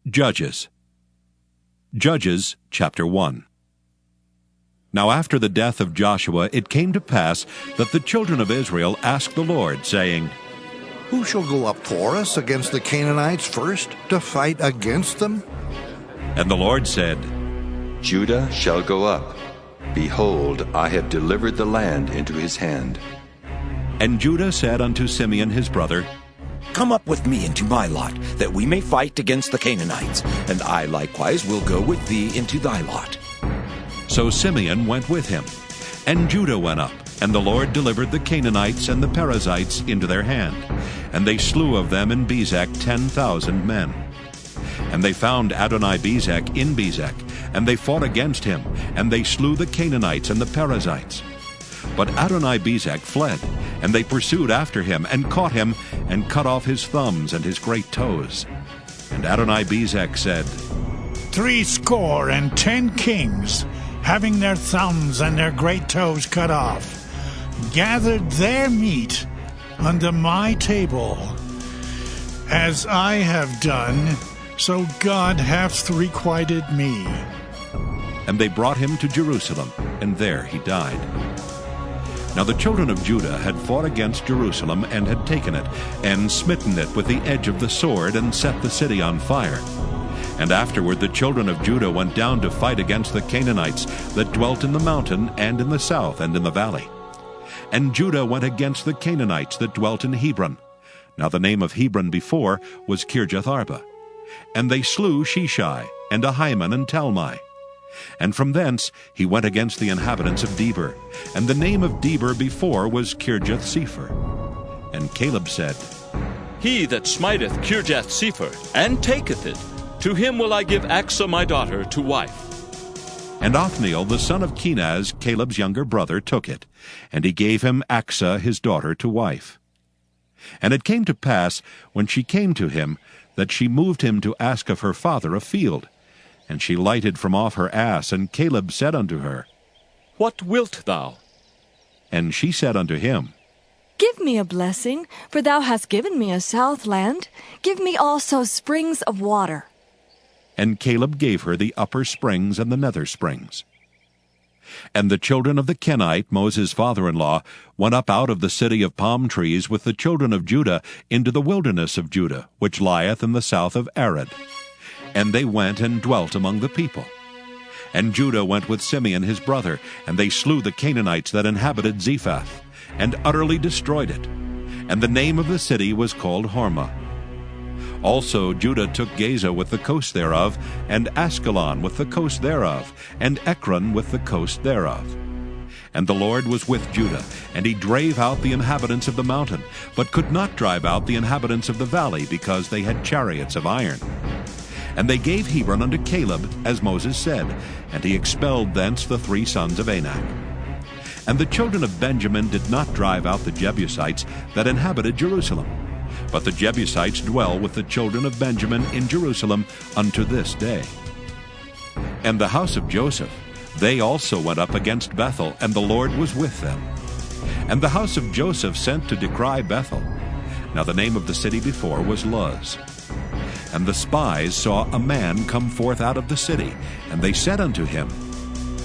Judges chapter 1. Now after the death of Joshua it came to pass that the children of Israel asked the Lord, saying, Who shall go up for us against the Canaanites first, to fight against them? And the Lord said, Judah shall go up. Behold, I have delivered the land into his hand. And Judah said unto Simeon his brother, Come up with me into my lot, that we may fight against the Canaanites, and I likewise will go with thee into thy lot. So Simeon went with him, and Judah went up, and the Lord delivered the Canaanites and the Perizzites into their hand, and they slew of them in Bezek 10,000 men. And they found Adoni-Bezek in Bezek, and they fought against him, and they slew the Canaanites and the Perizzites. But Adoni-Bezek fled, and they pursued after him, and caught him, and cut off his thumbs and his great toes. And Adoni-Bezek said, 70 kings, having their thumbs and their great toes cut off, gathered their meat unto my table. As I have done, so God hath requited me. And they brought him to Jerusalem, and there he died. Now the children of Judah had fought against Jerusalem, and had taken it, and smitten it with the edge of the sword, and set the city on fire. And afterward the children of Judah went down to fight against the Canaanites that dwelt in the mountain, and in the south, and in the valley. And Judah went against the Canaanites that dwelt in Hebron. Now the name of Hebron before was Kirjath-arba. And they slew Sheshai, and Ahiman, and Talmai. And from thence he went against the inhabitants of Debir, and the name of Debir before was Kirjath-sepher. And Caleb said, He that smiteth Kirjath-sepher, and taketh it, to him will I give Achsah my daughter to wife. And Othniel the son of Kenaz, Caleb's younger brother, took it, and he gave him Achsah his daughter to wife. And it came to pass, when she came to him, that she moved him to ask of her father a field. And she lighted from off her ass, and Caleb said unto her, What wilt thou? And she said unto him, Give me a blessing, for thou hast given me a south land. Give me also springs of water. And Caleb gave her the upper springs and the nether springs. And the children of the Kenite, Moses' father-in-law, went up out of the city of palm trees with the children of Judah into the wilderness of Judah, which lieth in the south of Arad. And they went and dwelt among the people. And Judah went with Simeon his brother, and they slew the Canaanites that inhabited Zephath, and utterly destroyed it. And the name of the city was called Hormah. Also Judah took Gaza with the coast thereof, and Askelon with the coast thereof, and Ekron with the coast thereof. And the Lord was with Judah, and he drave out the inhabitants of the mountain, but could not drive out the inhabitants of the valley, because they had chariots of iron. And they gave Hebron unto Caleb, as Moses said, and he expelled thence the 3 sons of Anak. And the children of Benjamin did not drive out the Jebusites that inhabited Jerusalem, but the Jebusites dwell with the children of Benjamin in Jerusalem unto this day. And the house of Joseph, they also went up against Bethel, and the Lord was with them. And the house of Joseph sent to decry Bethel. Now the name of the city before was Luz. And the spies saw a man come forth out of the city, and they said unto him,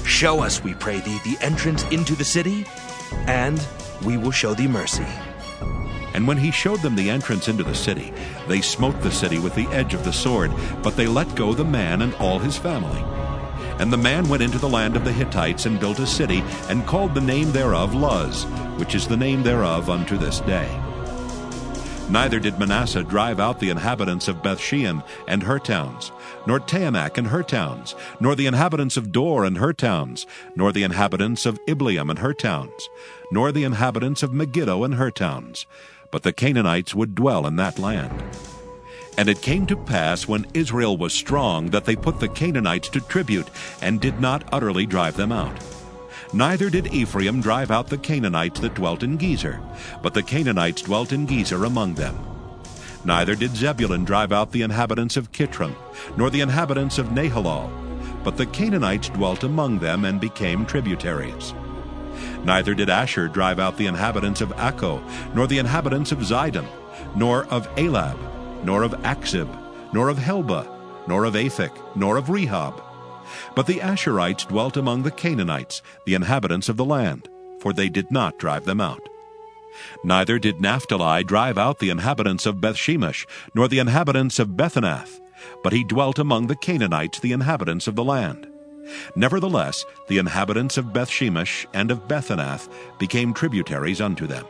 Show us, we pray thee, the entrance into the city, and we will show thee mercy. And when he showed them the entrance into the city, they smote the city with the edge of the sword, but they let go the man and all his family. And the man went into the land of the Hittites, and built a city, and called the name thereof Luz, which is the name thereof unto this day. Neither did Manasseh drive out the inhabitants of Bethshean and her towns, nor Taanach and her towns, nor the inhabitants of Dor and her towns, nor the inhabitants of Ibleam and her towns, nor the inhabitants of Megiddo and her towns. But the Canaanites would dwell in that land. And it came to pass, when Israel was strong, that they put the Canaanites to tribute, and did not utterly drive them out. Neither did Ephraim drive out the Canaanites that dwelt in Gezer, but the Canaanites dwelt in Gezer among them. Neither did Zebulun drive out the inhabitants of Kitron, nor the inhabitants of Nahalal, but the Canaanites dwelt among them, and became tributaries. Neither did Asher drive out the inhabitants of Akko, nor the inhabitants of Zidon, nor of Elab, nor of Achzib, nor of Helba, nor of Aphek, nor of Rehob. But the Asherites dwelt among the Canaanites, the inhabitants of the land, for they did not drive them out. Neither did Naphtali drive out the inhabitants of Bethshemesh, nor the inhabitants of Bethanath, but he dwelt among the Canaanites, the inhabitants of the land. Nevertheless, the inhabitants of Bethshemesh and of Bethanath became tributaries unto them.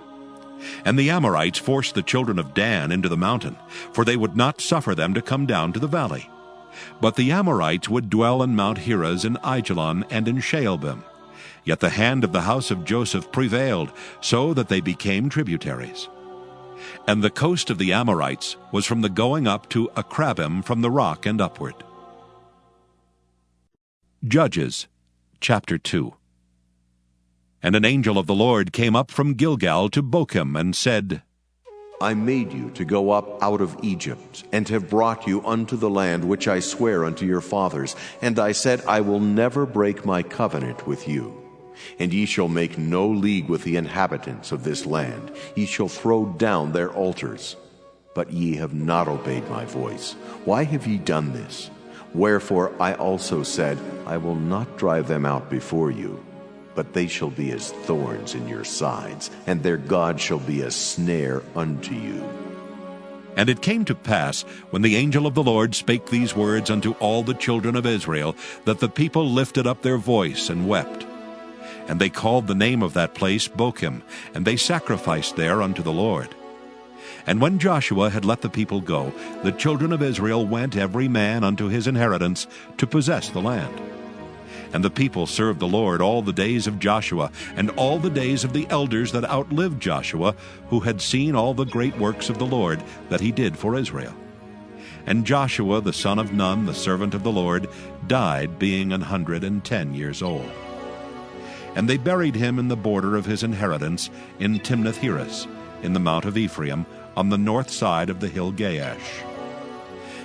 And the Amorites forced the children of Dan into the mountain, for they would not suffer them to come down to the valley. But the Amorites would dwell in Mount Heres, in Aijalon, and in Shaalbim. Yet the hand of the house of Joseph prevailed, so that they became tributaries. And the coast of the Amorites was from the going up to Akrabim, from the rock and upward. Judges, chapter 2. And an angel of the Lord came up from Gilgal to Bochim, and said, I made you to go up out of Egypt, and have brought you unto the land which I swear unto your fathers. And I said, I will never break my covenant with you. And ye shall make no league with the inhabitants of this land. Ye shall throw down their altars. But ye have not obeyed my voice. Why have ye done this? Wherefore I also said, I will not drive them out before you, but they shall be as thorns in your sides, and their God shall be a snare unto you. And it came to pass, when the angel of the Lord spake these words unto all the children of Israel, that the people lifted up their voice and wept. And they called the name of that place Bochim, and they sacrificed there unto the Lord. And when Joshua had let the people go, the children of Israel went every man unto his inheritance to possess the land. And the people served the Lord all the days of Joshua, and all the days of the elders that outlived Joshua, who had seen all the great works of the Lord that he did for Israel. And Joshua the son of Nun, the servant of the Lord, died, being 110 years old. And they buried him in the border of his inheritance in Timnath-Heres, in the mount of Ephraim, on the north side of the hill Gaash.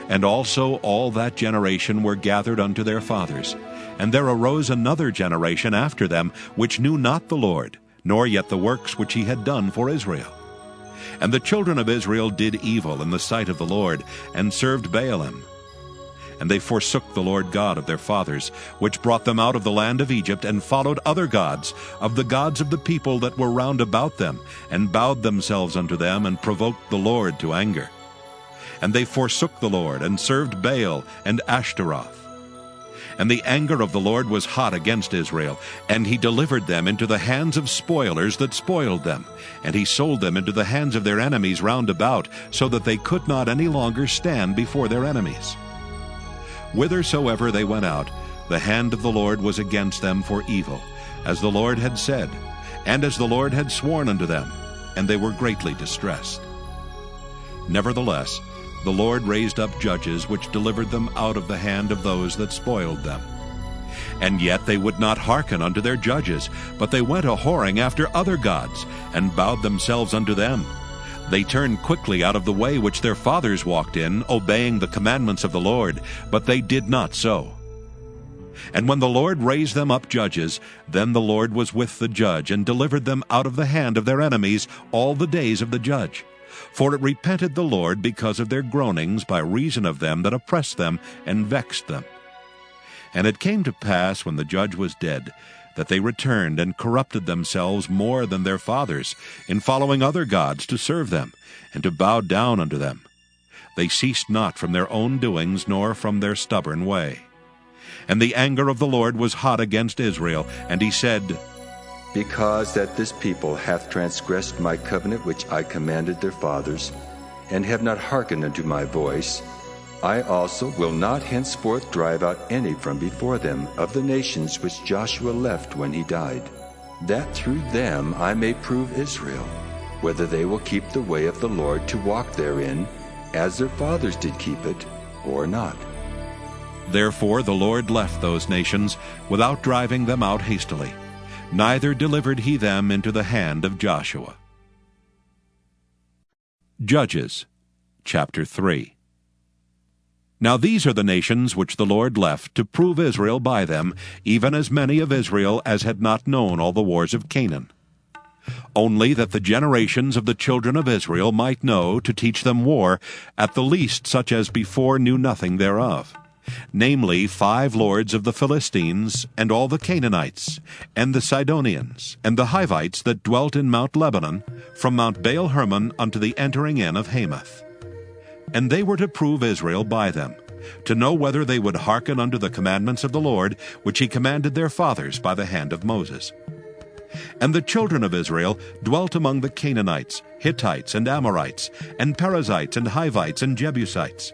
And also all that generation were gathered unto their fathers. And there arose another generation after them, which knew not the Lord, nor yet the works which he had done for Israel. And the children of Israel did evil in the sight of the Lord, and served Baalim. And they forsook the Lord God of their fathers, which brought them out of the land of Egypt, and followed other gods, of the gods of the people that were round about them, and bowed themselves unto them, and provoked the Lord to anger. And they forsook the Lord, and served Baal and Ashtaroth. And the anger of the Lord was hot against Israel, and he delivered them into the hands of spoilers that spoiled them, and he sold them into the hands of their enemies round about, so that they could not any longer stand before their enemies. Whithersoever they went out, the hand of the Lord was against them for evil, as the Lord had said, and as the Lord had sworn unto them, and they were greatly distressed. Nevertheless, the Lord raised up judges which delivered them out of the hand of those that spoiled them. And yet they would not hearken unto their judges, but they went a-whoring after other gods, and bowed themselves unto them. They turned quickly out of the way which their fathers walked in, obeying the commandments of the Lord, but they did not so. And when the Lord raised them up judges, then the Lord was with the judge, and delivered them out of the hand of their enemies all the days of the judge. For it repented the Lord because of their groanings by reason of them that oppressed them and vexed them. And it came to pass, when the judge was dead, that they returned and corrupted themselves more than their fathers, in following other gods to serve them, and to bow down unto them. They ceased not from their own doings, nor from their stubborn way. And the anger of the Lord was hot against Israel, and he said, Because that this people hath transgressed my covenant which I commanded their fathers, and have not hearkened unto my voice, I also will not henceforth drive out any from before them of the nations which Joshua left when he died, that through them I may prove Israel, whether they will keep the way of the Lord to walk therein, as their fathers did keep it, or not. Therefore the Lord left those nations without driving them out hastily, neither delivered he them into the hand of Joshua. Judges, chapter 3. Now these are the nations which the Lord left to prove Israel by them, even as many of Israel as had not known all the wars of Canaan. only that the generations of the children of Israel might know, to teach them war, at the least such as before knew nothing thereof, namely 5 lords of the Philistines, and all the Canaanites, and the Sidonians, and the Hivites that dwelt in Mount Lebanon, from Mount Baal Hermon unto the entering in of Hamath. And they were to prove Israel by them, to know whether they would hearken unto the commandments of the Lord, which he commanded their fathers by the hand of Moses. And the children of Israel dwelt among the Canaanites, Hittites, and Amorites, and Perizzites, and Hivites, and Jebusites.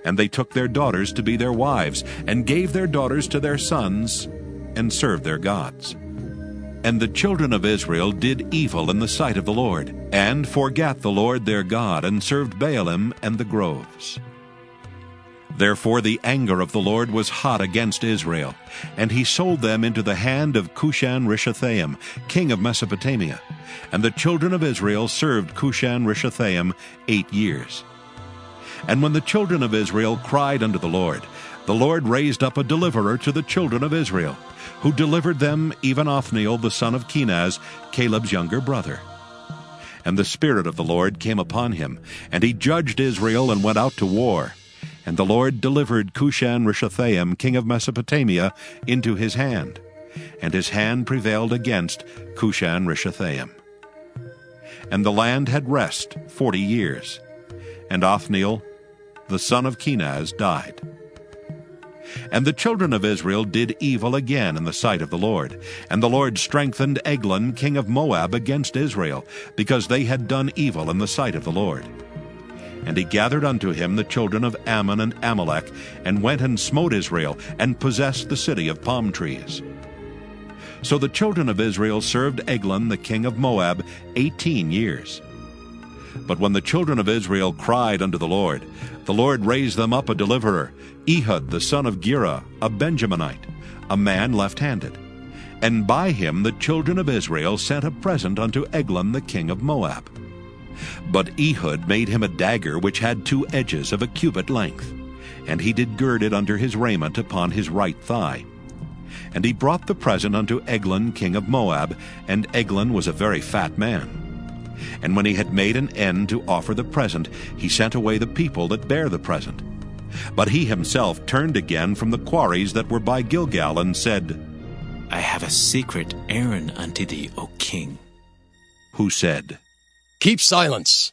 And they took their daughters to be their wives, and gave their daughters to their sons, and served their gods. And the children of Israel did evil in the sight of the Lord, and forgat the Lord their God, and served Baalim and the groves. Therefore the anger of the Lord was hot against Israel, and he sold them into the hand of Cushan-Rishathaim, king of Mesopotamia. And the children of Israel served Cushan-Rishathaim 8 years. And when the children of Israel cried unto the Lord raised up a deliverer to the children of Israel, who delivered them, even Othniel the son of Kenaz, Caleb's younger brother. And the Spirit of the Lord came upon him, and he judged Israel and went out to war. And the Lord delivered Cushan-Rishathaim, king of Mesopotamia, into his hand, and his hand prevailed against Cushan-Rishathaim. And the land had rest 40 years, and Othniel, the son of Kenaz, died. And the children of Israel did evil again in the sight of the Lord, and the Lord strengthened Eglon, king of Moab, against Israel, because they had done evil in the sight of the Lord. And he gathered unto him the children of Ammon and Amalek, and went and smote Israel, and possessed the city of palm trees. So the children of Israel served Eglon the king of Moab 18 years. But when the children of Israel cried unto the Lord raised them up a deliverer, Ehud the son of Gera, a Benjaminite, a man left-handed. And by him the children of Israel sent a present unto Eglon the king of Moab. But Ehud made him a dagger which had 2 edges of a cubit length, and he did gird it under his raiment upon his right thigh. And he brought the present unto Eglon king of Moab, and Eglon was a very fat man. And when he had made an end to offer the present, he sent away the people that bare the present. But he himself turned again from the quarries that were by Gilgal, and said, I have a secret errand unto thee, O king. Who said, Keep silence.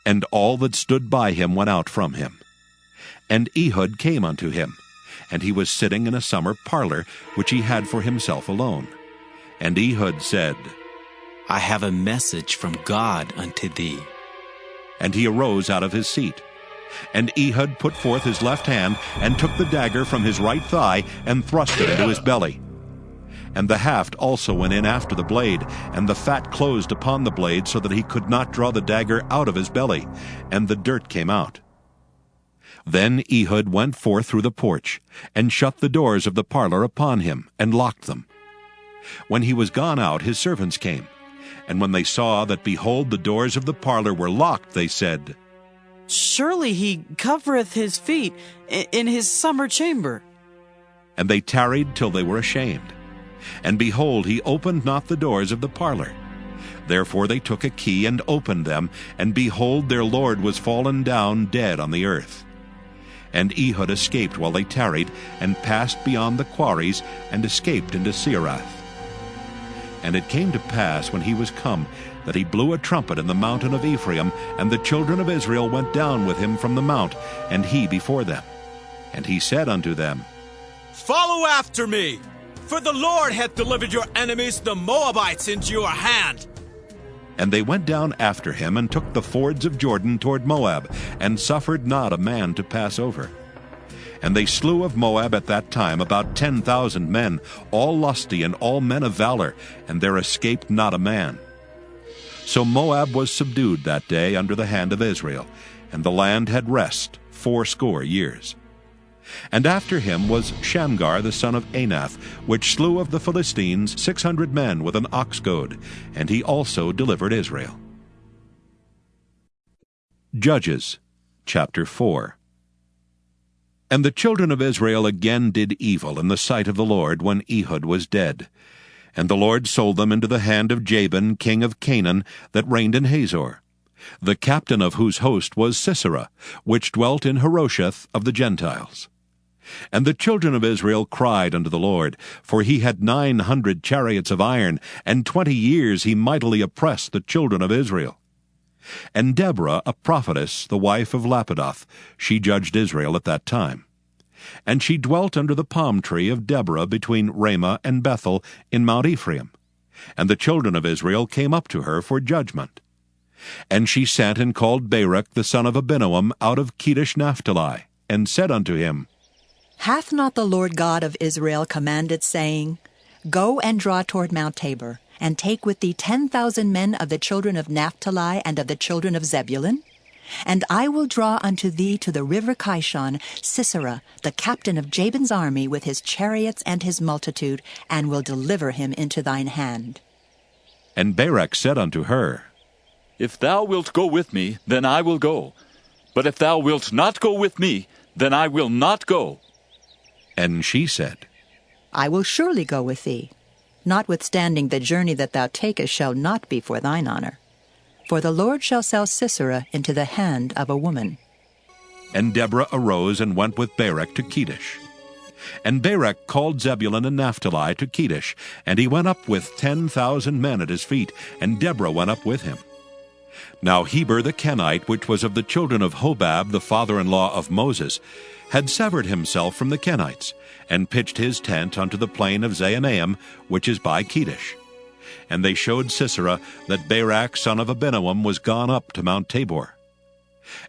And all that stood by him went out from him. And Ehud came unto him, and he was sitting in a summer parlor, which he had for himself alone. And Ehud said, I have a message from God unto thee. And he arose out of his seat. And Ehud put forth his left hand, and took the dagger from his right thigh, and thrust it into his belly. And the haft also went in after the blade, and the fat closed upon the blade, so that he could not draw the dagger out of his belly, and the dirt came out. Then Ehud went forth through the porch, and shut the doors of the parlor upon him, and locked them. When he was gone out, his servants came, and when they saw that, behold, the doors of the parlor were locked, they said, Surely he covereth his feet in his summer chamber. And they tarried till they were ashamed. And behold, he opened not the doors of the parlor. Therefore they took a key and opened them, and behold, their lord was fallen down dead on the earth. And Ehud escaped while they tarried, and passed beyond the quarries, and escaped into Seirath. And it came to pass, when he was come, that he blew a trumpet in the mountain of Ephraim, and the children of Israel went down with him from the mount, and he before them. And he said unto them, Follow after me, for the Lord hath delivered your enemies, the Moabites, into your hand. And they went down after him, and took the fords of Jordan toward Moab, and suffered not a man to pass over. And they slew of Moab at that time about 10,000 men, all lusty and all men of valor, and there escaped not a man. So Moab was subdued that day under the hand of Israel, and the land had rest 80 years. And after him was Shamgar the son of Anath, which slew of the Philistines 600 men with an ox goad, and he also delivered Israel. Judges chapter 4. And the children of Israel again did evil in the sight of the Lord when Ehud was dead. And the Lord sold them into the hand of Jabin, king of Canaan, that reigned in Hazor, the captain of whose host was Sisera, which dwelt in Harosheth of the Gentiles. And the children of Israel cried unto the Lord, for he had 900 chariots of iron, and 20 years he mightily oppressed the children of Israel. And Deborah, a prophetess, the wife of Lapidoth, she judged Israel at that time. And she dwelt under the palm tree of Deborah between Ramah and Bethel in Mount Ephraim. And the children of Israel came up to her for judgment. And she sent and called Barak the son of Abinoam out of Kedesh Naphtali, and said unto him, Hath not the Lord God of Israel commanded, saying, Go and draw toward Mount Tabor, and take with thee 10,000 men of the children of Naphtali and of the children of Zebulun? And I will draw unto thee to the river Kishon Sisera, the captain of Jabin's army, with his chariots and his multitude, and will deliver him into thine hand. And Barak said unto her, If thou wilt go with me, then I will go. But if thou wilt not go with me, then I will not go. And she said, I will surely go with thee. Notwithstanding the journey that thou takest shall not be for thine honor. For the Lord shall sell Sisera into the hand of a woman. And Deborah arose and went with Barak to Kedesh. And Barak called Zebulun and Naphtali to Kedesh, and he went up with 10,000 men at his feet, and Deborah went up with him. Now Heber the Kenite, which was of the children of Hobab, the father-in-law of Moses, had severed himself from the Kenites, and pitched his tent unto the plain of Zaanaim, which is by Kedesh. And they showed Sisera that Barak son of Abinoam was gone up to Mount Tabor.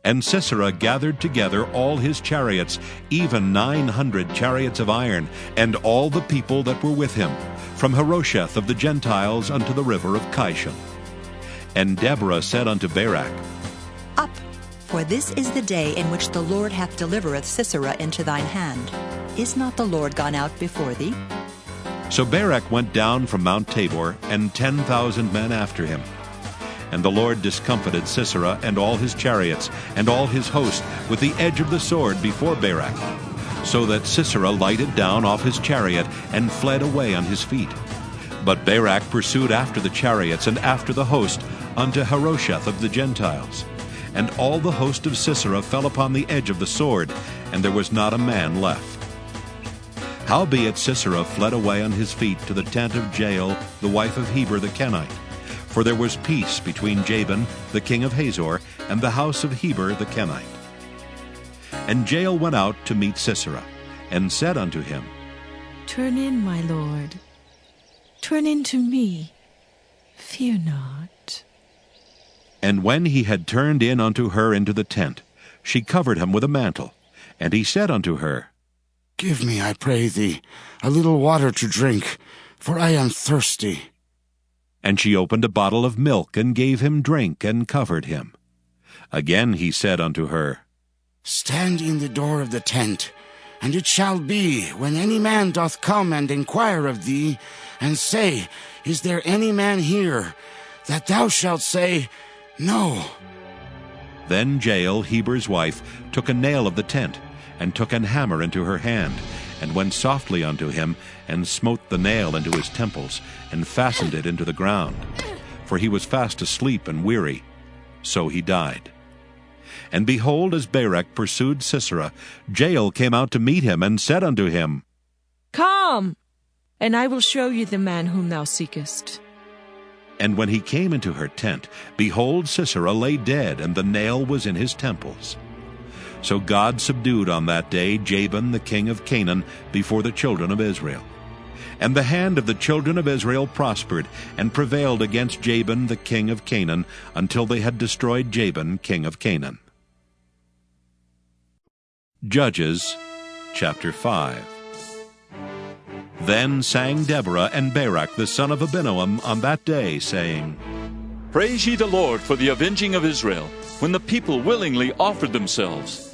And Sisera gathered together all his chariots, even 900 chariots of iron, and all the people that were with him, from Harosheth of the Gentiles unto the river of Kishon. And Deborah said unto Barak, Up, for this is the day in which the Lord hath delivereth Sisera into thine hand. Is not the Lord gone out before thee? So Barak went down from Mount Tabor, and 10,000 men after him. And the Lord discomfited Sisera and all his chariots, and all his host, with the edge of the sword before Barak, so that Sisera lighted down off his chariot, and fled away on his feet. But Barak pursued after the chariots, and after the host, unto Harosheth of the Gentiles. And all the host of Sisera fell upon the edge of the sword, and there was not a man left. Howbeit Sisera fled away on his feet to the tent of Jael, the wife of Heber the Kenite. For there was peace between Jabin, the king of Hazor, and the house of Heber the Kenite. And Jael went out to meet Sisera, and said unto him, Turn in, my lord. Turn in to me. Fear not. And when he had turned in unto her into the tent, she covered him with a mantle. And he said unto her, Give me, I pray thee, a little water to drink, for I am thirsty. And she opened a bottle of milk, and gave him drink, and covered him. Again he said unto her, Stand in the door of the tent, and it shall be, when any man doth come and inquire of thee, and say, Is there any man here? That thou shalt say, No. Then Jael, Heber's wife, took a nail of the tent, and took an hammer into her hand, and went softly unto him, and smote the nail into his temples, and fastened it into the ground. For he was fast asleep and weary. So he died. And behold, as Barak pursued Sisera, Jael came out to meet him, and said unto him, Come, and I will show you the man whom thou seekest. And when he came into her tent, behold, Sisera lay dead, and the nail was in his temples. So God subdued on that day Jabin the king of Canaan before the children of Israel. And the hand of the children of Israel prospered, and prevailed against Jabin the king of Canaan, until they had destroyed Jabin king of Canaan. Judges chapter 5. Then sang Deborah and Barak the son of Abinoam on that day, saying, Praise ye the Lord for the avenging of Israel, when the people willingly offered themselves.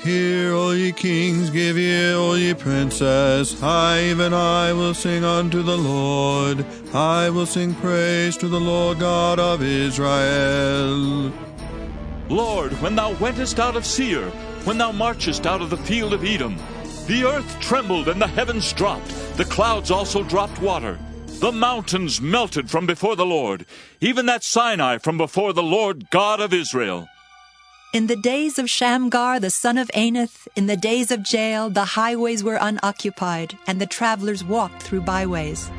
Hear, all ye kings, give ear, all ye princes. I, even I, will sing unto the Lord. I will sing praise to the Lord God of Israel. Lord, when thou wentest out of Seir, when thou marchest out of the field of Edom, the earth trembled and the heavens dropped, the clouds also dropped water. The mountains melted from before the Lord, even that Sinai from before the Lord God of Israel. In the days of Shamgar, the son of Anath, in the days of Jael, the highways were unoccupied, and the travelers walked through byways.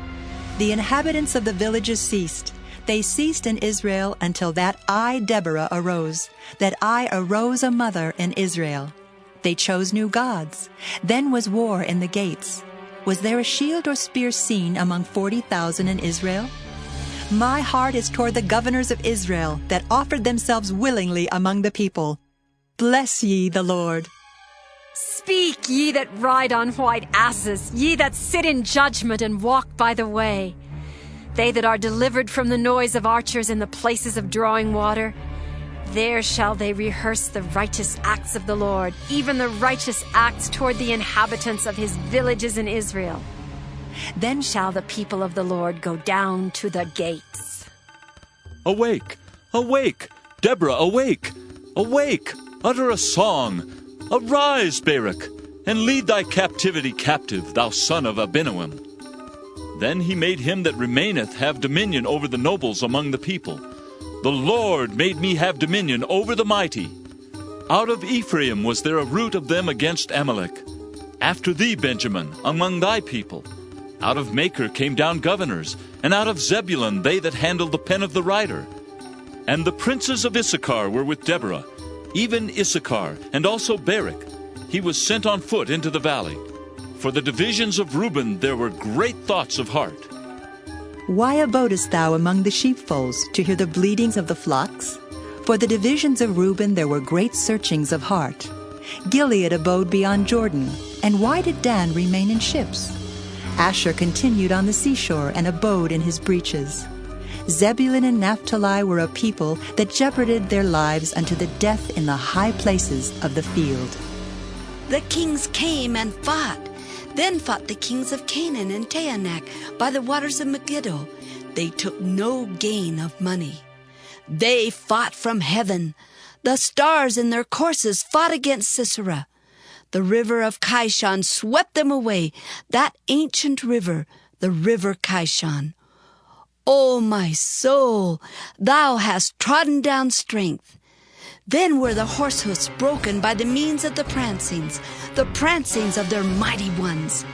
The inhabitants of the villages ceased. They ceased in Israel until that I, Deborah, arose, that I arose a mother in Israel. They chose new gods. Then was war in the gates. Was there a shield or spear seen among 40,000 in Israel? My heart is toward the governors of Israel that offered themselves willingly among the people. Bless ye the Lord. Speak, ye that ride on white asses, ye that sit in judgment and walk by the way. They that are delivered from the noise of archers in the places of drawing water, there shall they rehearse the righteous acts of the Lord, even the righteous acts toward the inhabitants of his villages in Israel. Then shall the people of the Lord go down to the gates. Awake, awake, Deborah, awake, awake, utter a song. Arise, Barak, and lead thy captivity captive, thou son of Abinoam. Then he made him that remaineth have dominion over the nobles among the people. The Lord made me have dominion over the mighty. Out of Ephraim was there a root of them against Amalek. After thee, Benjamin, among thy people. Out of Machir came down governors, and out of Zebulun they that handled the pen of the writer. And the princes of Issachar were with Deborah, even Issachar, and also Barak. He was sent on foot into the valley. For the divisions of Reuben there were great thoughts of heart. Why abodest thou among the sheepfolds to hear the bleatings of the flocks? For the divisions of Reuben there were great searchings of heart. Gilead abode beyond Jordan, and why did Dan remain in ships? Asher continued on the seashore and abode in his breaches. Zebulun and Naphtali were a people that jeoparded their lives unto the death in the high places of the field. The kings came and fought. Then fought the kings of Canaan and Taanach by the waters of Megiddo. They took no gain of money. They fought from heaven. The stars in their courses fought against Sisera. The river of Kishon swept them away, that ancient river, the river Kishon. O my soul, thou hast trodden down strength. Then were the horse hoofs broken by the means of the prancings of their mighty ones.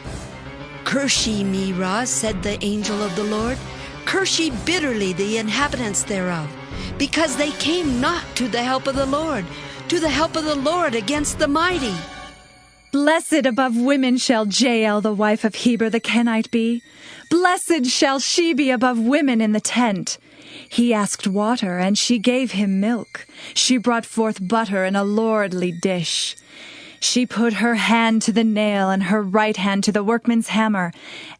Curse ye me, Ra, said the angel of the Lord. Curse ye bitterly the inhabitants thereof, because they came not to the help of the Lord against the mighty. Blessed above women shall Jael, the wife of Heber the Kenite, be. Blessed shall she be above women in the tent. He asked water, and she gave him milk. She brought forth butter in a lordly dish. She put her hand to the nail, and her right hand to the workman's hammer.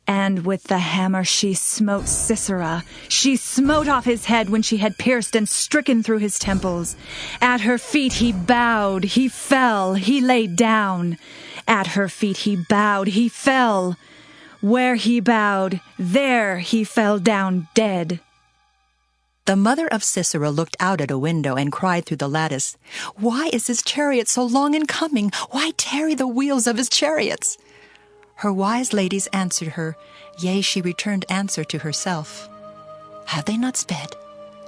And with the hammer she smote Sisera. She smote off his head when she had pierced and stricken through his temples. At her feet he bowed, he fell, he lay down. At her feet he bowed, he fell. Where he bowed, there he fell down dead. The mother of Sisera looked out at a window and cried through the lattice, Why is his chariot so long in coming? Why tarry the wheels of his chariots? Her wise ladies answered her, yea, she returned answer to herself. Have they not sped?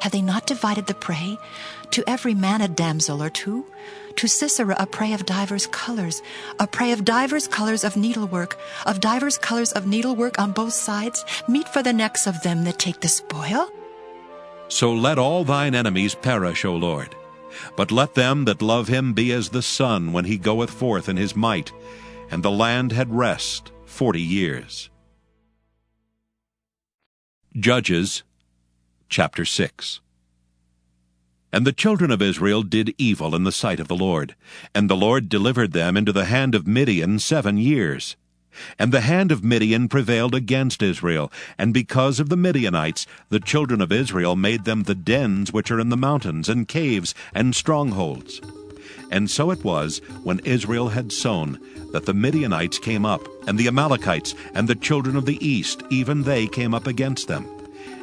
Have they not divided the prey? To every man a damsel or two? To Sisera a prey of divers colors, a prey of divers colors of needlework on both sides, meet for the necks of them that take the spoil? So let all thine enemies perish, O Lord. But let them that love him be as the sun when he goeth forth in his might. And the land had rest 40 years. Judges, chapter 6. And the children of Israel did evil in the sight of the Lord, and the Lord delivered them into the hand of Midian 7 years. And the hand of Midian prevailed against Israel, and because of the Midianites the children of Israel made them the dens which are in the mountains, and caves, and strongholds. And so it was, when Israel had sown, that the Midianites came up, and the Amalekites, and the children of the east, even they came up against them.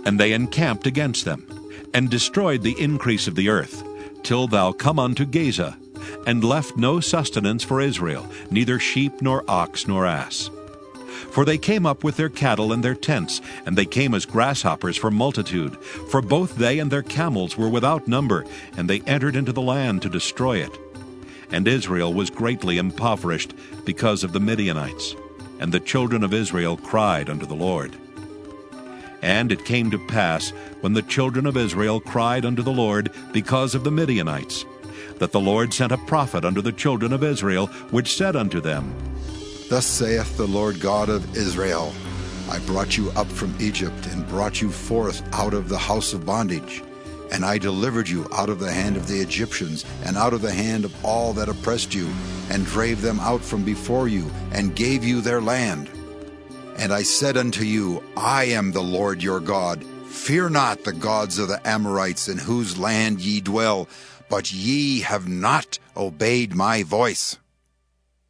And they encamped against them, and destroyed the increase of the earth, till thou come unto Gaza, and left no sustenance for Israel, neither sheep nor ox nor ass. For they came up with their cattle and their tents, and they came as grasshoppers for multitude. For both they and their camels were without number, and they entered into the land to destroy it. And Israel was greatly impoverished because of the Midianites. And the children of Israel cried unto the Lord. And it came to pass, when the children of Israel cried unto the Lord because of the Midianites, that the Lord sent a prophet unto the children of Israel, which said unto them, Thus saith the Lord God of Israel, I brought you up from Egypt, and brought you forth out of the house of bondage. And I delivered you out of the hand of the Egyptians, and out of the hand of all that oppressed you, and drave them out from before you, and gave you their land. And I said unto you, I am the Lord your God. Fear not the gods of the Amorites, in whose land ye dwell, but ye have not obeyed my voice.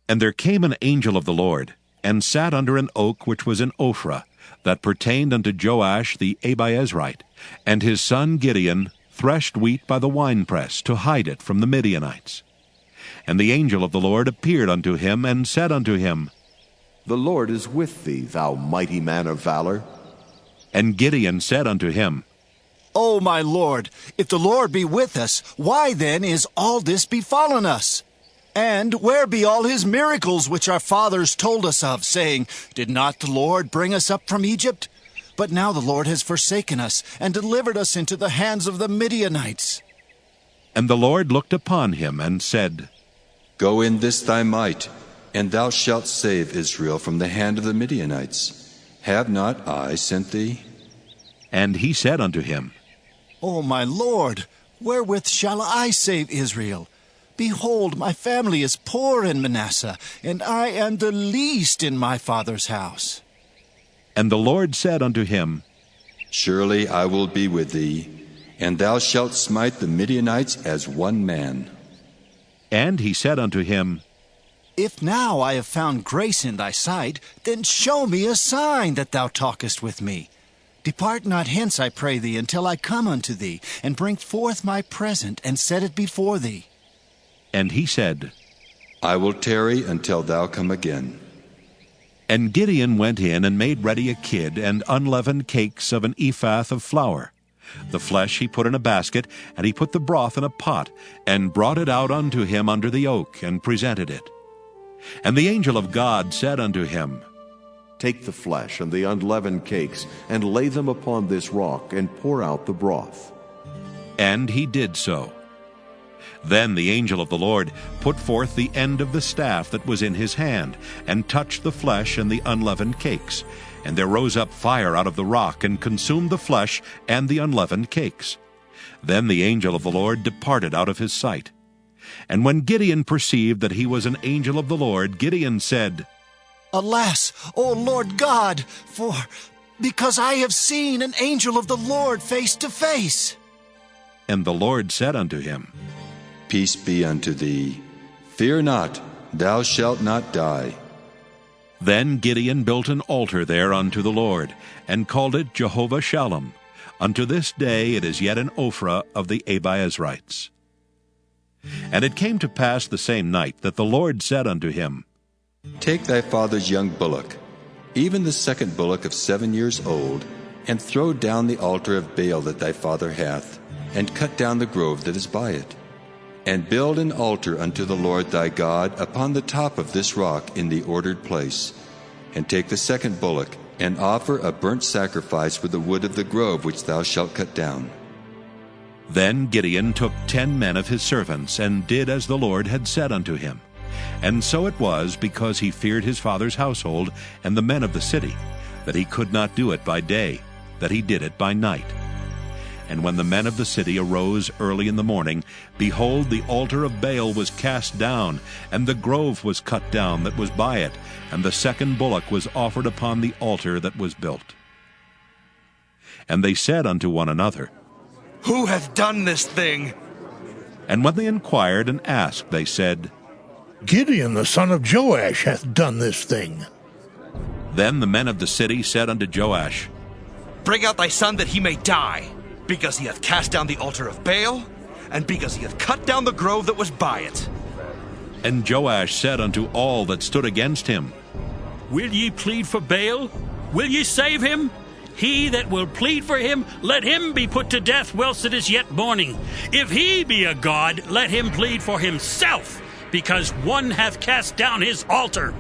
And there came an angel of the Lord, and sat under an oak which was in Ophrah, that pertained unto Joash the Abiezrite. And his son Gideon threshed wheat by the winepress, to hide it from the Midianites. And the angel of the Lord appeared unto him, and said unto him, The Lord is with thee, thou mighty man of valor. And Gideon said unto him, O my Lord, if the Lord be with us, why then is all this befallen us? And where be all his miracles which our fathers told us of, saying, Did not the Lord bring us up from Egypt? But now the Lord has forsaken us, and delivered us into the hands of the Midianites. And the Lord looked upon him, and said, Go in this thy might, and thou shalt save Israel from the hand of the Midianites. Have not I sent thee? And he said unto him, O my Lord, wherewith shall I save Israel? Behold, my family is poor in Manasseh, and I am the least in my father's house. And the Lord said unto him, Surely I will be with thee, and thou shalt smite the Midianites as one man. And he said unto him, If now I have found grace in thy sight, then show me a sign that thou talkest with me. Depart not hence, I pray thee, until I come unto thee, and bring forth my present, and set it before thee. And he said, I will tarry until thou come again. And Gideon went in and made ready a kid and unleavened cakes of an ephah of flour. The flesh he put in a basket, and he put the broth in a pot, and brought it out unto him under the oak, and presented it. And the angel of God said unto him, Take the flesh and the unleavened cakes, and lay them upon this rock, and pour out the broth. And he did so. Then the angel of the Lord put forth the end of the staff that was in his hand, and touched the flesh and the unleavened cakes. And there rose up fire out of the rock, and consumed the flesh and the unleavened cakes. Then the angel of the Lord departed out of his sight. And when Gideon perceived that he was an angel of the Lord, Gideon said, Alas, O Lord God, because I have seen an angel of the Lord face to face. And the Lord said unto him, Peace be unto thee. Fear not, thou shalt not die. Then Gideon built an altar there unto the Lord, and called it Jehovah Shalom. Unto this day it is yet in Ophrah of the Abiezrites. And it came to pass the same night that the Lord said unto him, Take thy father's young bullock, even the second bullock of 7 years old, and throw down the altar of Baal that thy father hath, and cut down the grove that is by it. And build an altar unto the Lord thy God upon the top of this rock in the ordered place. And take the second bullock, and offer a burnt sacrifice with the wood of the grove which thou shalt cut down. Then Gideon took 10 men of his servants, and did as the Lord had said unto him. And so it was, because he feared his father's household and the men of the city, that he could not do it by day, that he did it by night. And when the men of the city arose early in the morning, behold, the altar of Baal was cast down, and the grove was cut down that was by it, and the second bullock was offered upon the altar that was built. And they said unto one another, Who hath done this thing? And when they inquired and asked, they said, Gideon the son of Joash hath done this thing. Then the men of the city said unto Joash, Bring out thy son that he may die, because he hath cast down the altar of Baal, and because he hath cut down the grove that was by it. And Joash said unto all that stood against him, Will ye plead for Baal? Will ye save him? He that will plead for him, let him be put to death whilst it is yet morning. If he be a god, let him plead for himself, because one hath cast down his altar.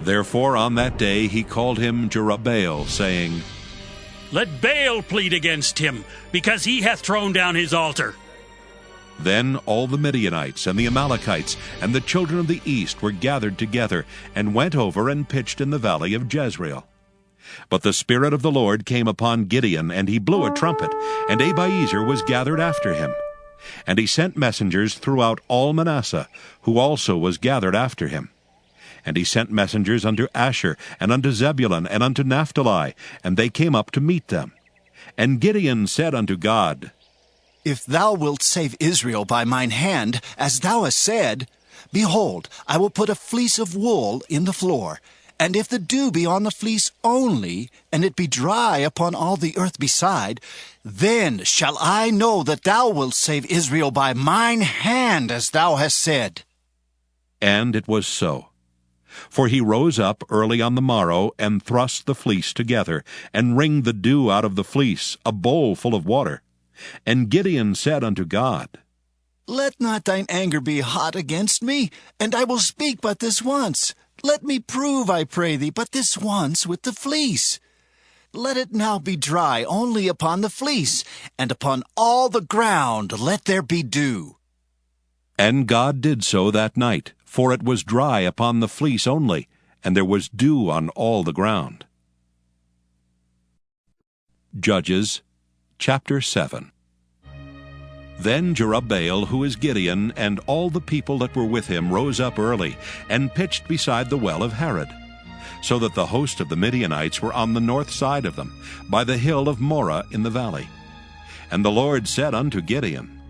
Therefore on that day he called him Jerubbaal, saying, Let Baal plead against him, because he hath thrown down his altar. Then all the Midianites and the Amalekites and the children of the east were gathered together, and went over and pitched in the valley of Jezreel. But the Spirit of the Lord came upon Gideon, and he blew a trumpet, and Abiezer was gathered after him. And he sent messengers throughout all Manasseh, who also was gathered after him. And he sent messengers unto Asher, and unto Zebulun, and unto Naphtali, and they came up to meet them. And Gideon said unto God, If thou wilt save Israel by mine hand, as thou hast said, behold, I will put a fleece of wool in the floor, and if the dew be on the fleece only, and it be dry upon all the earth beside, then shall I know that thou wilt save Israel by mine hand, as thou hast said. And it was so. For he rose up early on the morrow, and thrust the fleece together, and wringed the dew out of the fleece, a bowl full of water. And Gideon said unto God, Let not thine anger be hot against me, and I will speak but this once. Let me prove, I pray thee, but this once with the fleece. Let it now be dry only upon the fleece, and upon all the ground let there be dew. And God did so that night, for it was dry upon the fleece only, and there was dew on all the ground. Judges chapter 7. Then Jerubbaal, who is Gideon, and all the people that were with him rose up early, and pitched beside the well of Harod, so that the host of the Midianites were on the north side of them, by the hill of Moreh in the valley. And the Lord said unto Gideon,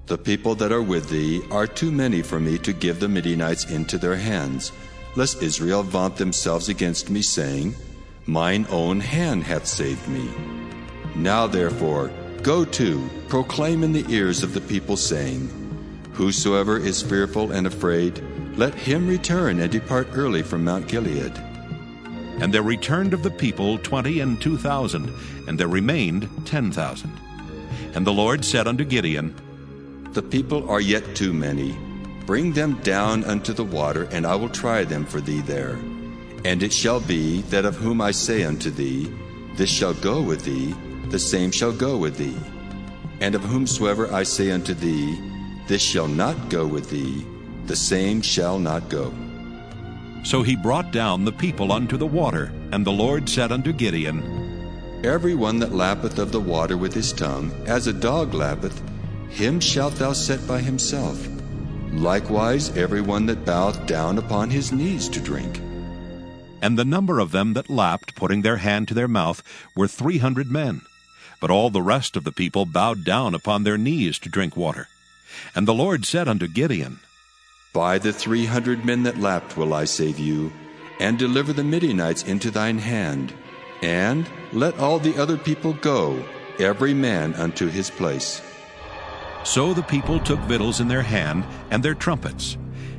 The people that are with thee are too many for me to give the Midianites into their hands, lest Israel vaunt themselves against me, saying, Mine own hand hath saved me. Now therefore, go to, proclaim in the ears of the people, saying, Whosoever is fearful and afraid, let him return and depart early from Mount Gilead. And there returned of the people 22,000, and there remained 10,000. And the Lord said unto Gideon, The people are yet too many. Bring them down unto the water, and I will try them for thee there. And it shall be that of whom I say unto thee, This shall go with thee, the same shall go with thee. And of whomsoever I say unto thee, This shall not go with thee, the same shall not go. So he brought down the people unto the water, and the Lord said unto Gideon, Every one that lappeth of the water with his tongue, as a dog lappeth, him shalt thou set by himself. Likewise every one that boweth down upon his knees to drink. And the number of them that lapped, putting their hand to their mouth, were 300 men. But all the rest of the people bowed down upon their knees to drink water. And the Lord said unto Gideon, By the 300 men that lapped will I save you, and deliver the Midianites into thine hand. And let all the other people go, every man unto his place. So the people took victuals in their hand, and their trumpets.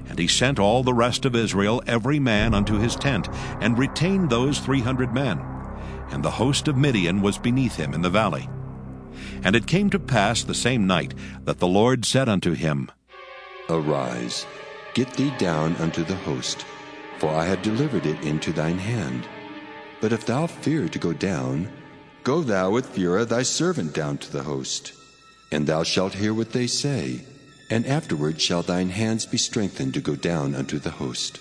And he sent all the rest of Israel, every man unto his tent, and retained those 300 men. And the host of Midian was beneath him in the valley. And it came to pass the same night that the Lord said unto him, Arise, get thee down unto the host, for I have delivered it into thine hand. But if thou fear to go down, go thou with Phurah thy servant down to the host. And thou shalt hear what they say, and afterward shall thine hands be strengthened to go down unto the host.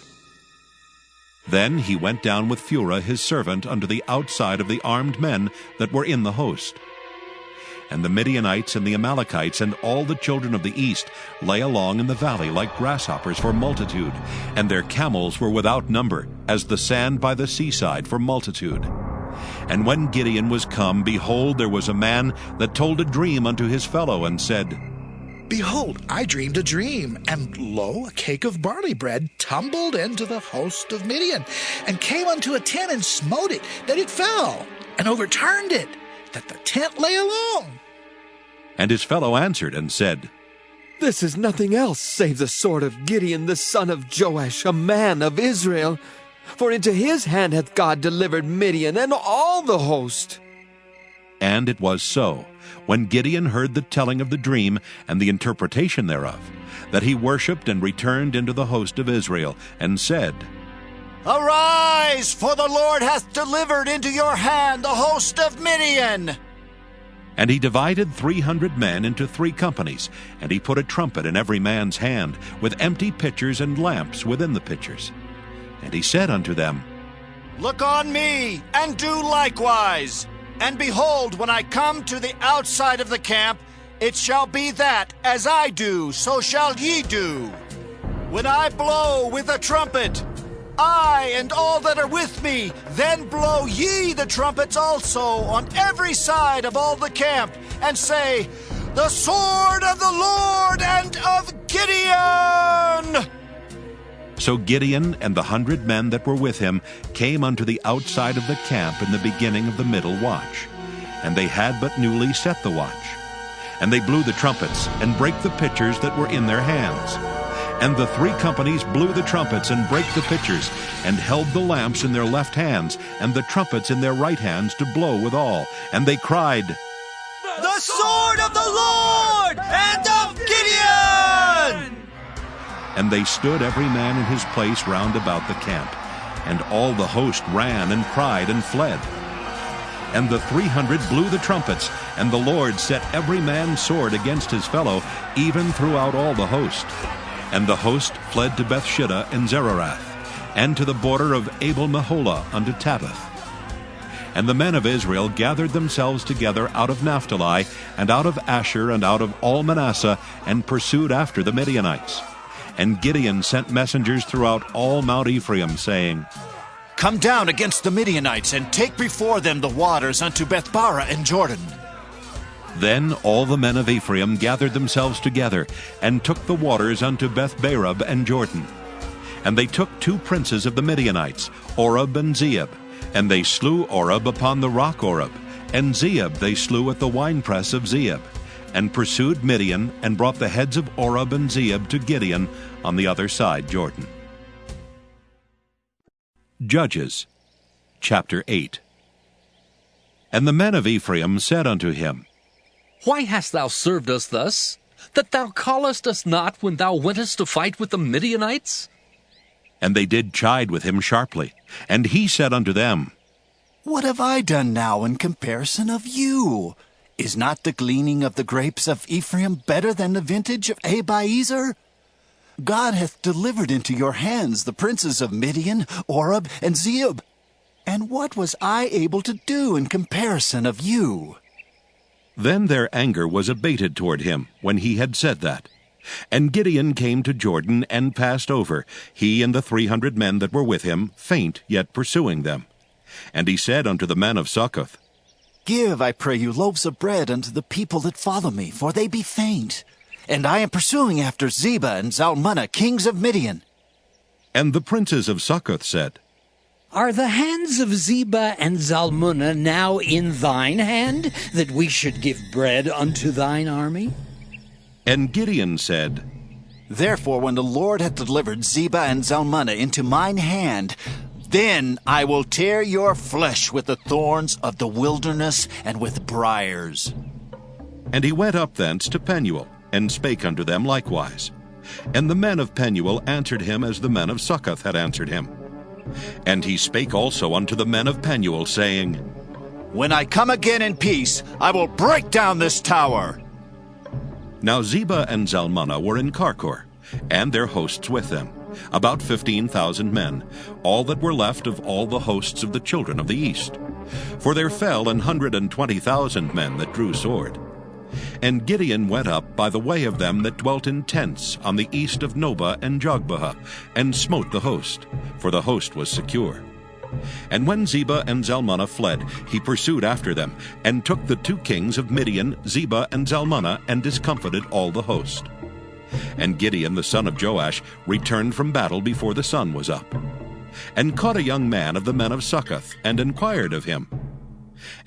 Then he went down with Phurah his servant unto the outside of the armed men that were in the host. And the Midianites and the Amalekites and all the children of the east lay along in the valley like grasshoppers for multitude, and their camels were without number, as the sand by the seaside for multitude. And when Gideon was come, behold, there was a man that told a dream unto his fellow, and said, Behold, I dreamed a dream, and lo, a cake of barley bread tumbled into the host of Midian, and came unto a tent and smote it, that it fell, and overturned it, that the tent lay alone. And his fellow answered and said, This is nothing else save the sword of Gideon the son of Joash, a man of Israel. For into his hand hath God delivered Midian and all the host. And it was so, when Gideon heard the telling of the dream and the interpretation thereof, that he worshipped and returned into the host of Israel, and said, Arise, for the Lord hath delivered into your hand the host of Midian. And he divided 300 men into 3 companies, and he put a trumpet in every man's hand, with empty pitchers and lamps within the pitchers. And he said unto them, Look on me, and do likewise. And behold, when I come to the outside of the camp, it shall be that, as I do, so shall ye do. When I blow with a trumpet, I and all that are with me, then blow ye the trumpets also on every side of all the camp, and say, The sword of the Lord and of Gideon! So Gideon and the 100 men that were with him came unto the outside of the camp in the beginning of the middle watch. And they had but newly set the watch. And they blew the trumpets, and brake the pitchers that were in their hands. And the 3 companies blew the trumpets, and brake the pitchers, and held the lamps in their left hands, and the trumpets in their right hands to blow withal. And they cried, The sword of the Lord and of Gideon! And they stood every man in his place round about the camp. And all the host ran and cried and fled. And the 300 blew the trumpets, and the Lord set every man's sword against his fellow, even throughout all the host. And the host fled to Bethshitta and Zererath, and to the border of Abel-Meholah unto Tabbath. And the men of Israel gathered themselves together out of Naphtali, and out of Asher, and out of all Manasseh, and pursued after the Midianites. And Gideon sent messengers throughout all Mount Ephraim, saying, Come down against the Midianites, and take before them the waters unto Bethbara and Jordan. Then all the men of Ephraim gathered themselves together, and took the waters unto Bethbarab and Jordan. And they took 2 princes of the Midianites, Oreb and Zeeb. And they slew Oreb upon the rock Oreb, and Zeeb they slew at the winepress of Zeeb, and pursued Midian, and brought the heads of Oreb and Zeeb to Gideon on the other side Jordan. Judges chapter 8. And the men of Ephraim said unto him, Why hast thou served us thus, that thou callest us not when thou wentest to fight with the Midianites? And they did chide with him sharply. And he said unto them, What have I done now in comparison of you? Is not the gleaning of the grapes of Ephraim better than the vintage of Abiezer? God hath delivered into your hands the princes of Midian, Oreb, and Zeeb. And what was I able to do in comparison of you? Then their anger was abated toward him, when he had said that. And Gideon came to Jordan, and passed over, he and the 300 men that were with him, faint, yet pursuing them. And he said unto the men of Succoth, Give, I pray you, loaves of bread unto the people that follow me, for they be faint. And I am pursuing after Zebah and Zalmunna, kings of Midian. And the princes of Succoth said, Are the hands of Zebah and Zalmunna now in thine hand, that we should give bread unto thine army? And Gideon said, Therefore, when the Lord hath delivered Zebah and Zalmunna into mine hand, then I will tear your flesh with the thorns of the wilderness and with briars. And he went up thence to Penuel, and spake unto them likewise. And the men of Penuel answered him as the men of Succoth had answered him. And he spake also unto the men of Penuel, saying, When I come again in peace, I will break down this tower. Now Zebah and Zalmunna were in Karkor, and their hosts with them, about 15,000 men, all that were left of all the hosts of the children of the east. For there fell 120,000 men that drew sword. And Gideon went up by the way of them that dwelt in tents on the east of Nobah and Jogbehah, and smote the host, for the host was secure. And when Zebah and Zalmunna fled, he pursued after them, and took the 2 kings of Midian, Zebah and Zalmunna, and discomfited all the host. And Gideon the son of Joash returned from battle before the sun was up, and caught a young man of the men of Succoth, and inquired of him.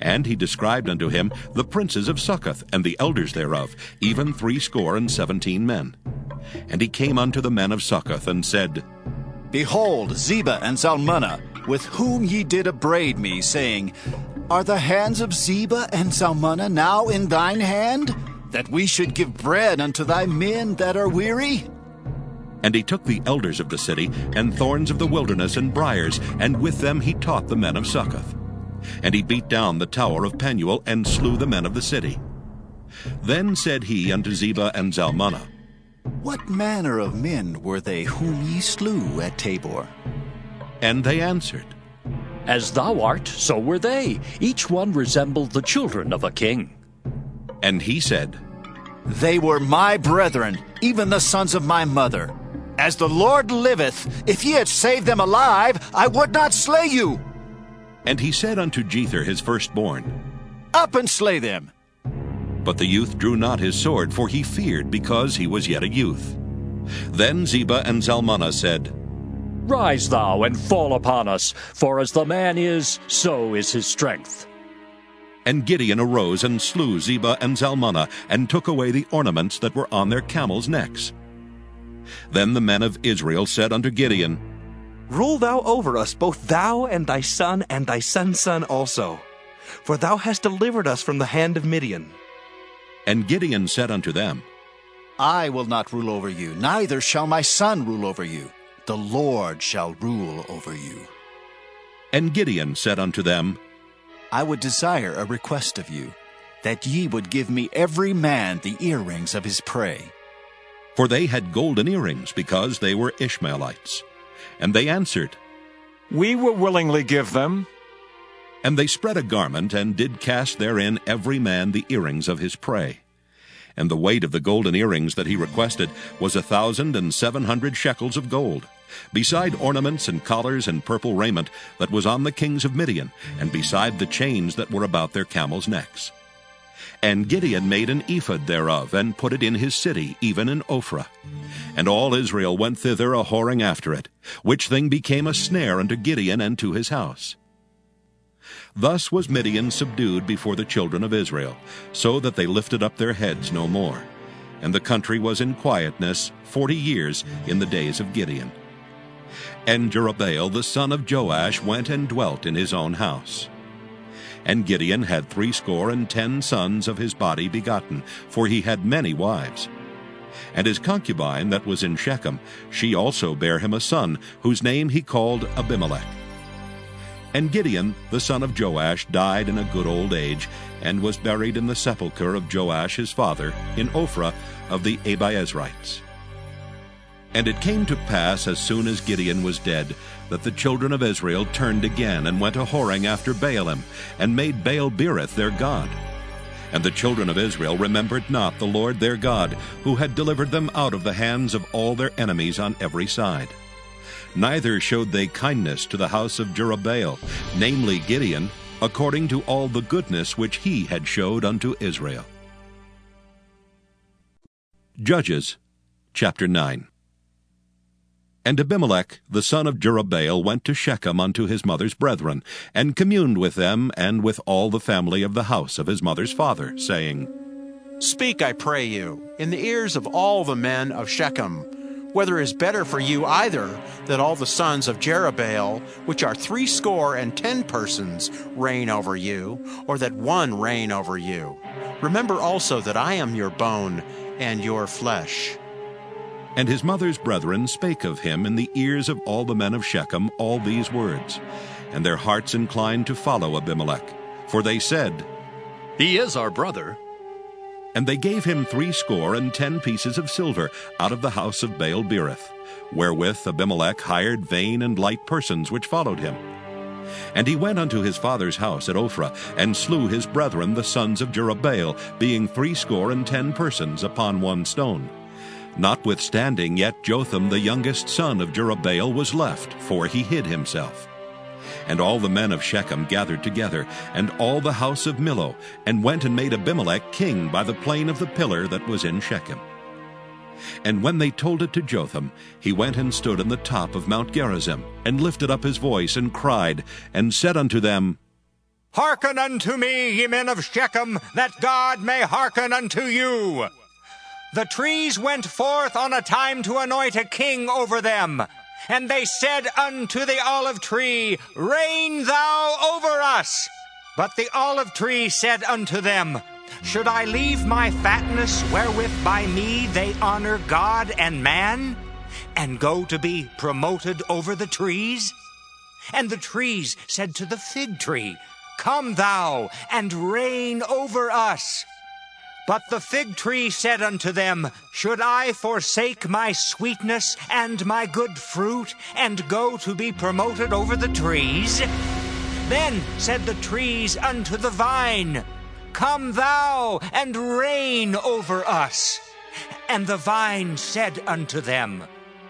And he described unto him the princes of Succoth, and the elders thereof, even 70 men. And he came unto the men of Succoth, and said, Behold, Zebah and Zalmunna, with whom ye did upbraid me, saying, Are the hands of Zebah and Zalmunna now in thine hand, that we should give bread unto thy men that are weary? And he took the elders of the city, and thorns of the wilderness, and briars, and with them he taught the men of Succoth. And he beat down the tower of Penuel, and slew the men of the city. Then said he unto Zebah and Zalmunna, What manner of men were they whom ye slew at Tabor? And they answered, As thou art, so were they. Each one resembled the children of a king. And he said, They were my brethren, even the sons of my mother. As the Lord liveth, if ye had saved them alive, I would not slay you. And he said unto Jether his firstborn, Up and slay them. But the youth drew not his sword, for he feared, because he was yet a youth. Then Zebah and Zalmunna said, Rise thou and fall upon us, for as the man is, so is his strength. And Gideon arose and slew Zebah and Zalmunna, and took away the ornaments that were on their camels' necks. Then the men of Israel said unto Gideon, Rule thou over us, both thou and thy son's son also, for thou hast delivered us from the hand of Midian. And Gideon said unto them, I will not rule over you, neither shall my son rule over you. The Lord shall rule over you. And Gideon said unto them, I would desire a request of you, that ye would give me every man the earrings of his prey. For they had golden earrings, because they were Ishmaelites. And they answered, We will willingly give them. And they spread a garment, and did cast therein every man the earrings of his prey. And the weight of the golden earrings that he requested was 1,700 shekels of gold, beside ornaments and collars and purple raiment that was on the kings of Midian, and beside the chains that were about their camels' necks. And Gideon made an ephod thereof, and put it in his city, even in Ophrah. And all Israel went thither a-whoring after it, which thing became a snare unto Gideon and to his house. Thus was Midian subdued before the children of Israel, so that they lifted up their heads no more. And the country was in quietness 40 years in the days of Gideon. And Jerubbaal the son of Joash went and dwelt in his own house. And Gideon had 70 sons of his body begotten, for he had many wives. And his concubine that was in Shechem, she also bare him a son, whose name he called Abimelech. And Gideon the son of Joash died in a good old age, and was buried in the sepulchre of Joash his father, in Ophrah of the Abiezrites. And it came to pass, as soon as Gideon was dead, that the children of Israel turned again, and went a-whoring after Baalim, and made Baal-berith their god. And the children of Israel remembered not the Lord their God, who had delivered them out of the hands of all their enemies on every side. Neither showed they kindness to the house of Jerubbaal, namely Gideon, according to all the goodness which he had showed unto Israel. Judges chapter 9. And Abimelech the son of Jerubbaal went to Shechem unto his mother's brethren, and communed with them, and with all the family of the house of his mother's father, saying, Speak, I pray you, in the ears of all the men of Shechem, whether it is better for you either that all the sons of Jerubbaal, which are 70 persons, reign over you, or that one reign over you. Remember also that I am your bone and your flesh. And his mother's brethren spake of him in the ears of all the men of Shechem all these words. And their hearts inclined to follow Abimelech. For they said, He is our brother. And they gave him 70 pieces of silver out of the house of Baal-berith, wherewith Abimelech hired vain and light persons which followed him. And he went unto his father's house at Ophrah, and slew his brethren the sons of Jerubbaal, being 70 persons upon one stone. Notwithstanding, yet Jotham the youngest son of Jerubbaal was left, for he hid himself. And all the men of Shechem gathered together, and all the house of Millo, and went and made Abimelech king by the plain of the pillar that was in Shechem. And when they told it to Jotham, he went and stood on the top of Mount Gerizim, and lifted up his voice, and cried, and said unto them, Hearken unto me, ye men of Shechem, that God may hearken unto you. The trees went forth on a time to anoint a king over them, And they said unto the olive tree, Reign thou over us. But the olive tree said unto them, Should I leave my fatness wherewith by me they honor God and man, and go to be promoted over the trees? And the trees said to the fig tree, Come thou and reign over us. But the fig tree said unto them, Should I forsake my sweetness and my good fruit, and go to be promoted over the trees? Then said the trees unto the vine, Come thou and reign over us. And the vine said unto them,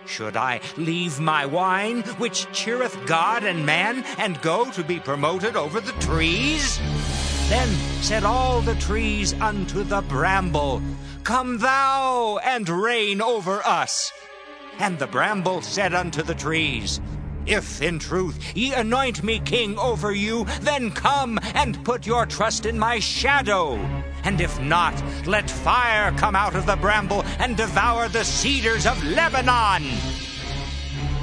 Should I leave my wine, which cheereth God and man, and go to be promoted over the trees? Then said all the trees unto the bramble, Come thou and reign over us. And the bramble said unto the trees, If in truth ye anoint me king over you, then come and put your trust in my shadow. And if not, let fire come out of the bramble and devour the cedars of Lebanon.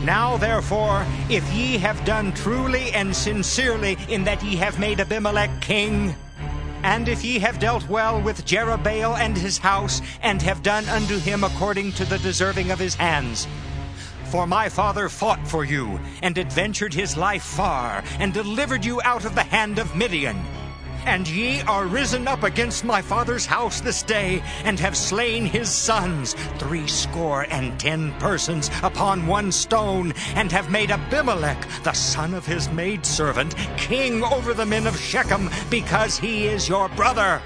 Now therefore, if ye have done truly and sincerely in that ye have made Abimelech king, and if ye have dealt well with Jerubbaal and his house, and have done unto him according to the deserving of his hands, for my father fought for you, and adventured his life far, and delivered you out of the hand of Midian. And ye are risen up against my father's house this day, and have slain his sons, 70 persons, upon one stone, and have made Abimelech, the son of his maidservant, king over the men of Shechem, because he is your brother.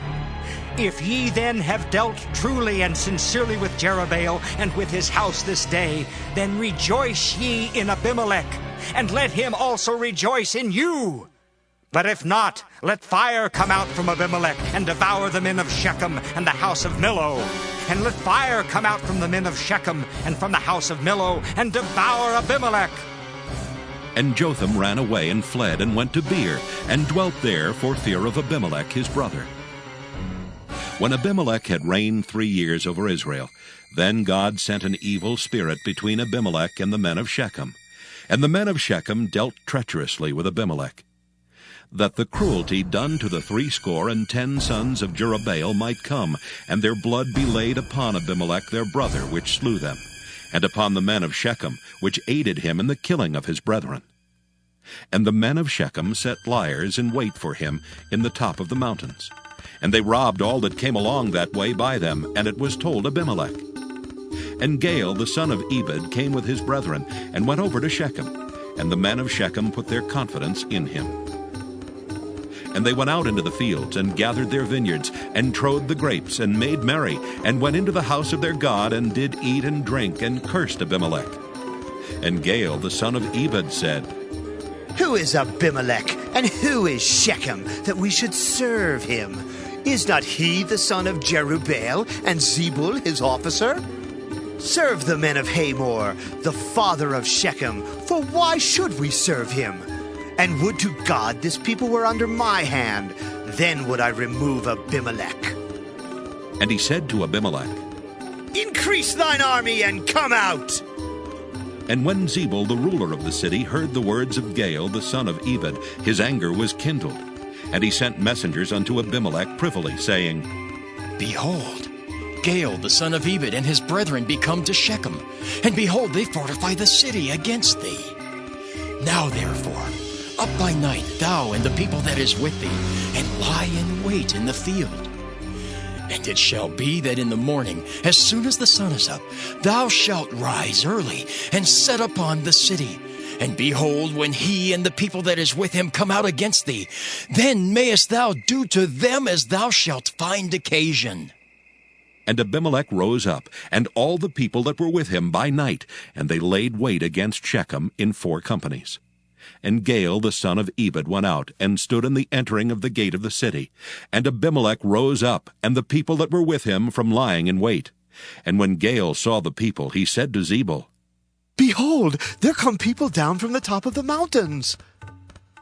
If ye then have dealt truly and sincerely with Jerubbaal and with his house this day, then rejoice ye in Abimelech, and let him also rejoice in you. But if not, let fire come out from Abimelech, and devour the men of Shechem and the house of Millo. And let fire come out from the men of Shechem and from the house of Millo, and devour Abimelech. And Jotham ran away and fled and went to Beer, and dwelt there for fear of Abimelech his brother. When Abimelech had reigned 3 years over Israel, then God sent an evil spirit between Abimelech and the men of Shechem. And the men of Shechem dealt treacherously with Abimelech, that the cruelty done to the 70 sons of Jerubbaal might come, and their blood be laid upon Abimelech their brother, which slew them, and upon the men of Shechem, which aided him in the killing of his brethren. And the men of Shechem set liers in wait for him in the top of the mountains. And they robbed all that came along that way by them, and it was told Abimelech. And Gaal the son of Ebed came with his brethren, and went over to Shechem, and the men of Shechem put their confidence in him. And they went out into the fields, and gathered their vineyards, and trode the grapes, and made merry, and went into the house of their God, and did eat and drink, and cursed Abimelech. And Gaal the son of Ebed said, Who is Abimelech, and who is Shechem, that we should serve him? Is not he the son of Jerubbaal, and Zebul his officer? Serve the men of Hamor, the father of Shechem, for why should we serve him? And would to God this people were under my hand, then would I remove Abimelech. And he said to Abimelech, Increase thine army, and come out. And when Zebul the ruler of the city heard the words of Gaal the son of Ebed, his anger was kindled. And he sent messengers unto Abimelech privily, saying, Behold, Gaal the son of Ebed and his brethren be come to Shechem, and behold, they fortify the city against thee. Now therefore, up by night, thou and the people that is with thee, and lie in wait in the field. And it shall be that in the morning, as soon as the sun is up, thou shalt rise early, and set upon the city. And behold, when he and the people that is with him come out against thee, then mayest thou do to them as thou shalt find occasion. And Abimelech rose up, and all the people that were with him by night, and they laid wait against Shechem in 4 companies. And Gaal the son of Ebed went out, and stood in the entering of the gate of the city. And Abimelech rose up, and the people that were with him, from lying in wait. And when Gaal saw the people, he said to Zebul, Behold, there come people down from the top of the mountains.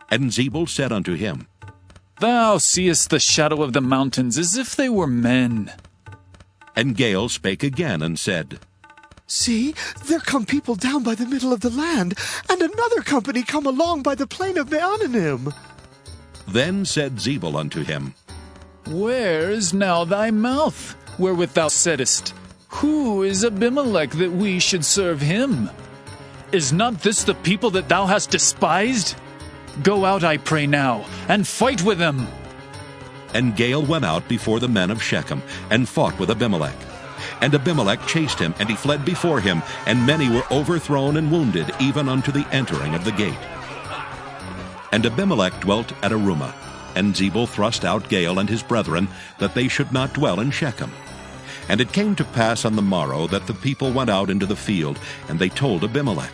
And Zebul said unto him, Thou seest the shadow of the mountains as if they were men. And Gaal spake again, and said, See, there come people down by the middle of the land, and another company come along by the plain of Meonanim. Then said Zebul unto him, Where is now thy mouth, wherewith thou saidst, Who is Abimelech that we should serve him? Is not this the people that thou hast despised? Go out, I pray now, and fight with them. And Gaal went out before the men of Shechem, and fought with Abimelech. And Abimelech chased him, and he fled before him, and many were overthrown and wounded, even unto the entering of the gate. And Abimelech dwelt at Arumah, and Zebul thrust out Gaal and his brethren, that they should not dwell in Shechem. And it came to pass on the morrow that the people went out into the field, and they told Abimelech.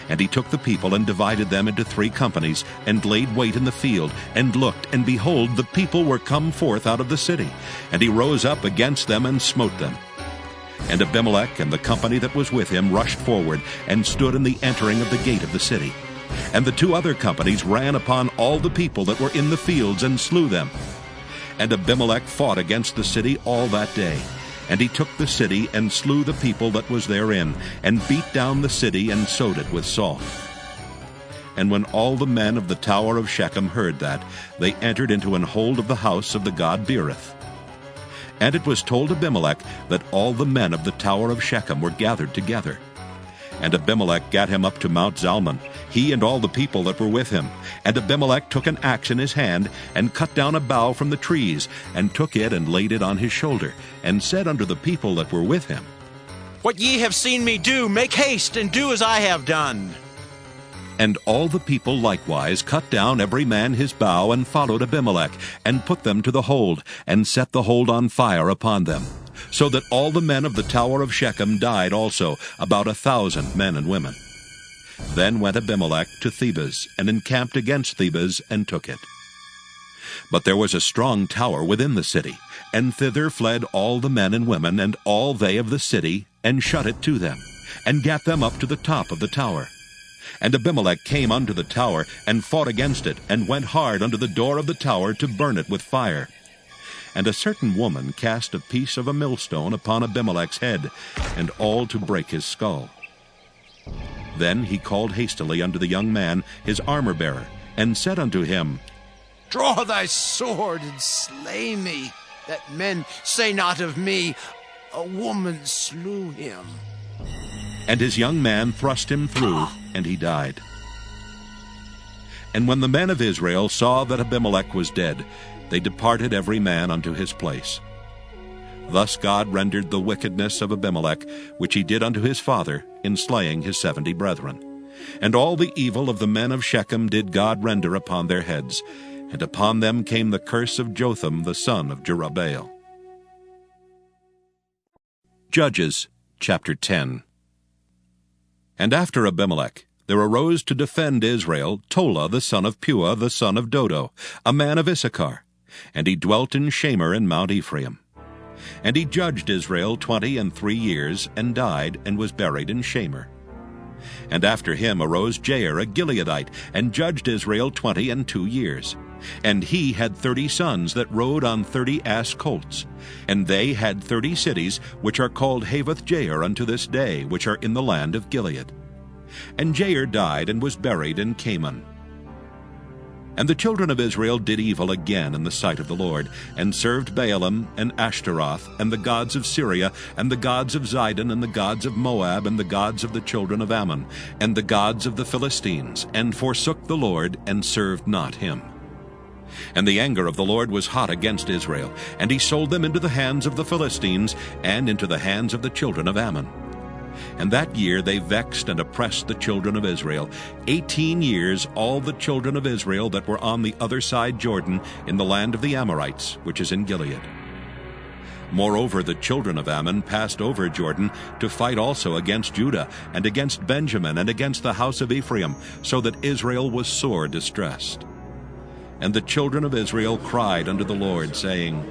And he took the people and divided them into 3 companies, and laid wait in the field, and looked, and behold, the people were come forth out of the city. And he rose up against them and smote them. And Abimelech and the company that was with him rushed forward, and stood in the entering of the gate of the city. And the 2 other companies ran upon all the people that were in the fields, and slew them. And Abimelech fought against the city all that day. And he took the city, and slew the people that was therein, and beat down the city, and sowed it with salt. And when all the men of the tower of Shechem heard that, they entered into an hold of the house of the god Beerith. And it was told Abimelech that all the men of the tower of Shechem were gathered together. And Abimelech gat him up to Mount Zalmon, he and all the people that were with him. And Abimelech took an axe in his hand, and cut down a bough from the trees, and took it and laid it on his shoulder, and said unto the people that were with him, What ye have seen me do, make haste, and do as I have done. And all the people likewise cut down every man his bough, and followed Abimelech, and put them to the hold, and set the hold on fire upon them. So that all the men of the tower of Shechem died also, about 1,000 men and women. Then went Abimelech to Thebez, and encamped against Thebez, and took it. But there was a strong tower within the city, and thither fled all the men and women, and all they of the city, and shut it to them, and gat them up to the top of the tower. And Abimelech came unto the tower, and fought against it, and went hard unto the door of the tower to burn it with fire. And a certain woman cast a piece of a millstone upon Abimelech's head, and all to break his skull. Then he called hastily unto the young man his armor-bearer, and said unto him, Draw thy sword, and slay me, that men say not of me, A woman slew him. And his young man thrust him through, and he died. And when the men of Israel saw that Abimelech was dead, they departed every man unto his place. Thus God rendered the wickedness of Abimelech, which he did unto his father, in slaying his 70 brethren. And all the evil of the men of Shechem did God render upon their heads, and upon them came the curse of Jotham the son of Jerubbaal. Judges chapter 10. And after Abimelech there arose to defend Israel Tola the son of Puah the son of Dodo, a man of Issachar, and he dwelt in Shamir in Mount Ephraim. And he judged Israel 23 years, and died, and was buried in Shamir. And after him arose Jair a Gileadite, and judged Israel 22 years. And he had 30 sons that rode on 30 ass colts. And they had 30 cities, which are called Havoth Jair unto this day, which are in the land of Gilead. And Jair died, and was buried in Caman. And the children of Israel did evil again in the sight of the Lord, and served Baalim and Ashtaroth, and the gods of Syria, and the gods of Zidon, and the gods of Moab, and the gods of the children of Ammon, and the gods of the Philistines, and forsook the Lord, and served not him. And the anger of the Lord was hot against Israel, and he sold them into the hands of the Philistines, and into the hands of the children of Ammon. And that year they vexed and oppressed the children of Israel. 18 years all the children of Israel that were on the other side Jordan, in the land of the Amorites, which is in Gilead. Moreover, the children of Ammon passed over Jordan to fight also against Judah, and against Benjamin, and against the house of Ephraim, so that Israel was sore distressed. And the children of Israel cried unto the Lord, saying,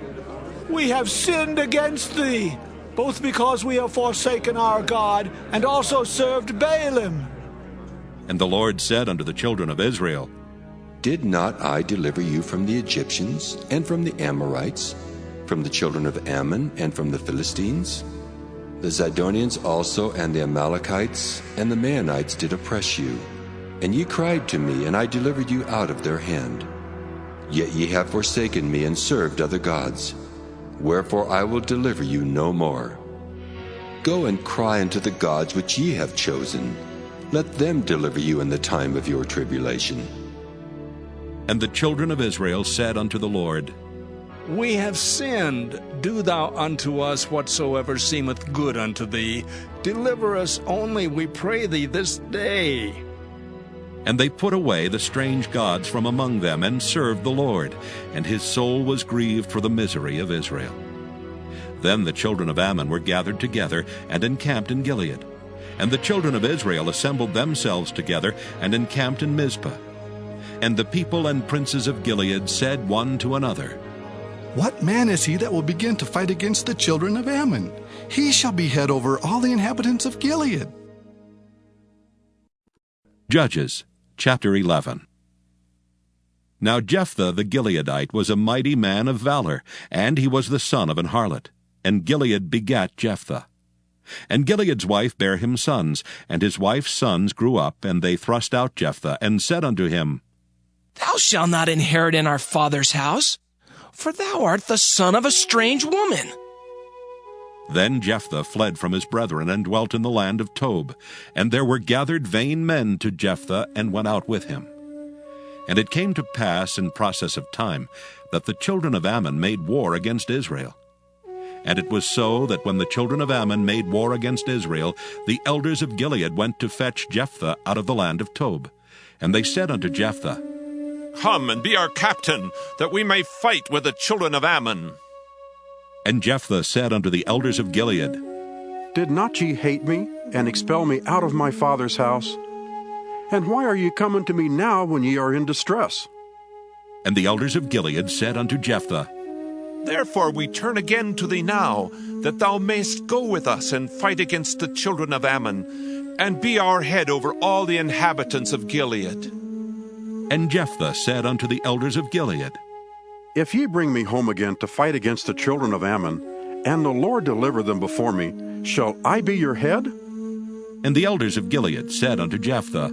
We have sinned against thee, both because we have forsaken our God, and also served Baalim. And the Lord said unto the children of Israel, Did not I deliver you from the Egyptians, and from the Amorites, from the children of Ammon, and from the Philistines? The Zidonians also and the Amalekites and the Maonites did oppress you. And ye cried to me, and I delivered you out of their hand. Yet ye have forsaken me and served other gods. Wherefore I will deliver you no more. Go and cry unto the gods which ye have chosen. Let them deliver you in the time of your tribulation. And the children of Israel said unto the Lord, We have sinned. Do thou unto us whatsoever seemeth good unto thee. Deliver us only, we pray thee, this day. And they put away the strange gods from among them, and served the Lord, and his soul was grieved for the misery of Israel. Then the children of Ammon were gathered together, and encamped in Gilead. And the children of Israel assembled themselves together, and encamped in Mizpah. And the people and princes of Gilead said one to another, What man is he that will begin to fight against the children of Ammon? He shall be head over all the inhabitants of Gilead. Judges chapter 11. Now Jephthah the Gileadite was a mighty man of valor, and he was the son of an harlot. And Gilead begat Jephthah. And Gilead's wife bare him sons, and his wife's sons grew up, and they thrust out Jephthah, and said unto him, Thou shalt not inherit in our father's house, for thou art the son of a strange woman. Then Jephthah fled from his brethren, and dwelt in the land of Tob. And there were gathered vain men to Jephthah, and went out with him. And it came to pass in process of time, that the children of Ammon made war against Israel. And it was so that when the children of Ammon made war against Israel, the elders of Gilead went to fetch Jephthah out of the land of Tob. And they said unto Jephthah, Come and be our captain, that we may fight with the children of Ammon. And Jephthah said unto the elders of Gilead, Did not ye hate me, and expel me out of my father's house? And why are ye coming to me now when ye are in distress? And the elders of Gilead said unto Jephthah, Therefore we turn again to thee now, that thou mayst go with us and fight against the children of Ammon, and be our head over all the inhabitants of Gilead. And Jephthah said unto the elders of Gilead, If ye bring me home again to fight against the children of Ammon, and the Lord deliver them before me, shall I be your head? And the elders of Gilead said unto Jephthah,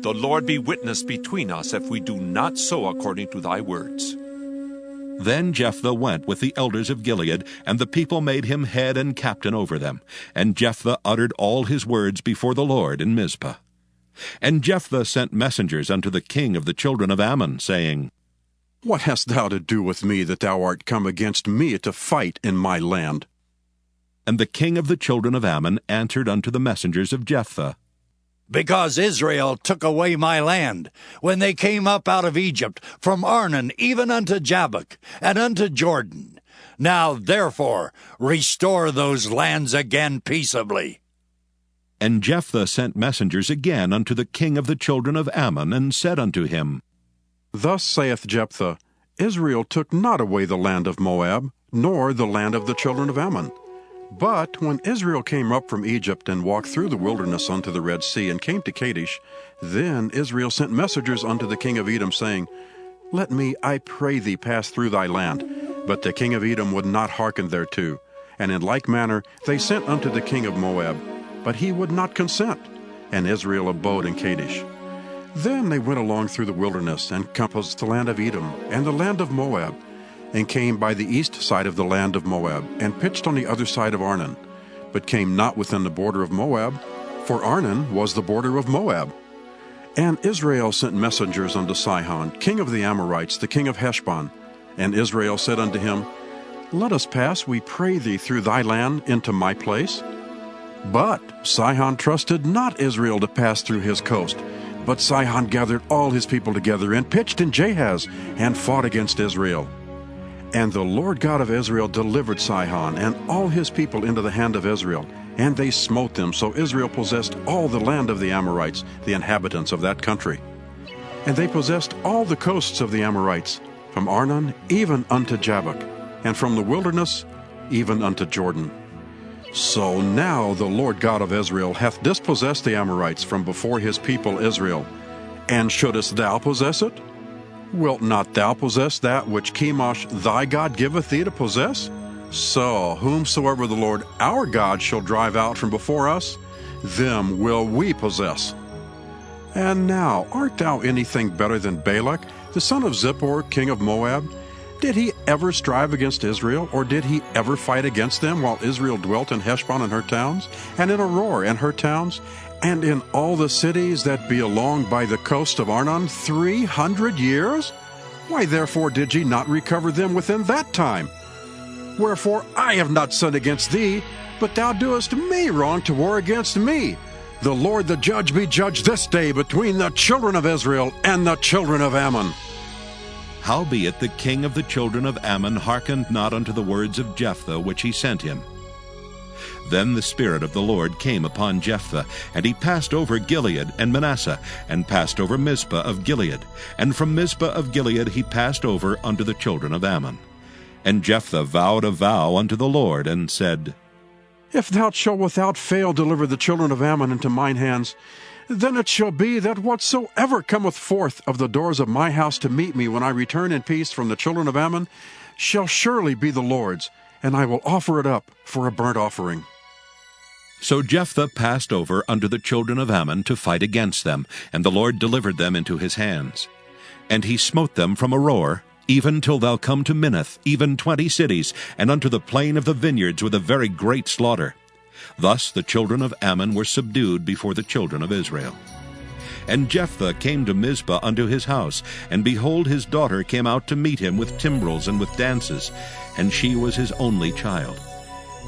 The Lord be witness between us, if we do not so according to thy words. Then Jephthah went with the elders of Gilead, and the people made him head and captain over them. And Jephthah uttered all his words before the Lord in Mizpah. And Jephthah sent messengers unto the king of the children of Ammon, saying, What hast thou to do with me, that thou art come against me to fight in my land? And the king of the children of Ammon answered unto the messengers of Jephthah, Because Israel took away my land, when they came up out of Egypt, from Arnon even unto Jabbok, and unto Jordan. Now therefore restore those lands again peaceably. And Jephthah sent messengers again unto the king of the children of Ammon, and said unto him, Thus saith Jephthah, Israel took not away the land of Moab, nor the land of the children of Ammon. But when Israel came up from Egypt, and walked through the wilderness unto the Red Sea, and came to Kadesh, then Israel sent messengers unto the king of Edom, saying, Let me, I pray thee, pass through thy land. But the king of Edom would not hearken thereto. And in like manner they sent unto the king of Moab, but he would not consent. And Israel abode in Kadesh. Then they went along through the wilderness, and compassed the land of Edom, and the land of Moab, and came by the east side of the land of Moab, and pitched on the other side of Arnon, but came not within the border of Moab, for Arnon was the border of Moab. And Israel sent messengers unto Sihon, king of the Amorites, the king of Heshbon. And Israel said unto him, Let us pass, we pray thee, through thy land into my place. But Sihon trusted not Israel to pass through his coast. But Sihon gathered all his people together, and pitched in Jahaz, and fought against Israel. And the Lord God of Israel delivered Sihon and all his people into the hand of Israel, and they smote them, so Israel possessed all the land of the Amorites, the inhabitants of that country. And they possessed all the coasts of the Amorites, from Arnon even unto Jabbok, and from the wilderness even unto Jordan. So now the Lord God of Israel hath dispossessed the Amorites from before his people Israel. And shouldest thou possess it? Wilt not thou possess that which Chemosh thy God giveth thee to possess? So whomsoever the Lord our God shall drive out from before us, them will we possess. And now, art thou anything better than Balak, the son of Zippor, king of Moab? Did he ever strive against Israel, or did he ever fight against them while Israel dwelt in Heshbon and her towns, and in Aroer and her towns, and in all the cities that be along by the coast of Arnon 300 years? Why therefore did ye not recover them within that time? Wherefore I have not sinned against thee, but thou doest me wrong to war against me. The Lord the judge be judged this day between the children of Israel and the children of Ammon. Howbeit the king of the children of Ammon hearkened not unto the words of Jephthah which he sent him. Then the Spirit of the Lord came upon Jephthah, and he passed over Gilead and Manasseh, and passed over Mizpah of Gilead. And from Mizpah of Gilead he passed over unto the children of Ammon. And Jephthah vowed a vow unto the Lord, and said, If thou shalt without fail deliver the children of Ammon into mine hands, then it shall be that whatsoever cometh forth of the doors of my house to meet me when I return in peace from the children of Ammon shall surely be the Lord's, and I will offer it up for a burnt offering. So Jephthah passed over unto the children of Ammon to fight against them, and the Lord delivered them into his hands. And he smote them from Aroer, even till thou come to Minnith, even 20 cities, and unto the plain of the vineyards with a very great slaughter. Thus the children of Ammon were subdued before the children of Israel. And Jephthah came to Mizpah unto his house, and behold, his daughter came out to meet him with timbrels and with dances, and she was his only child.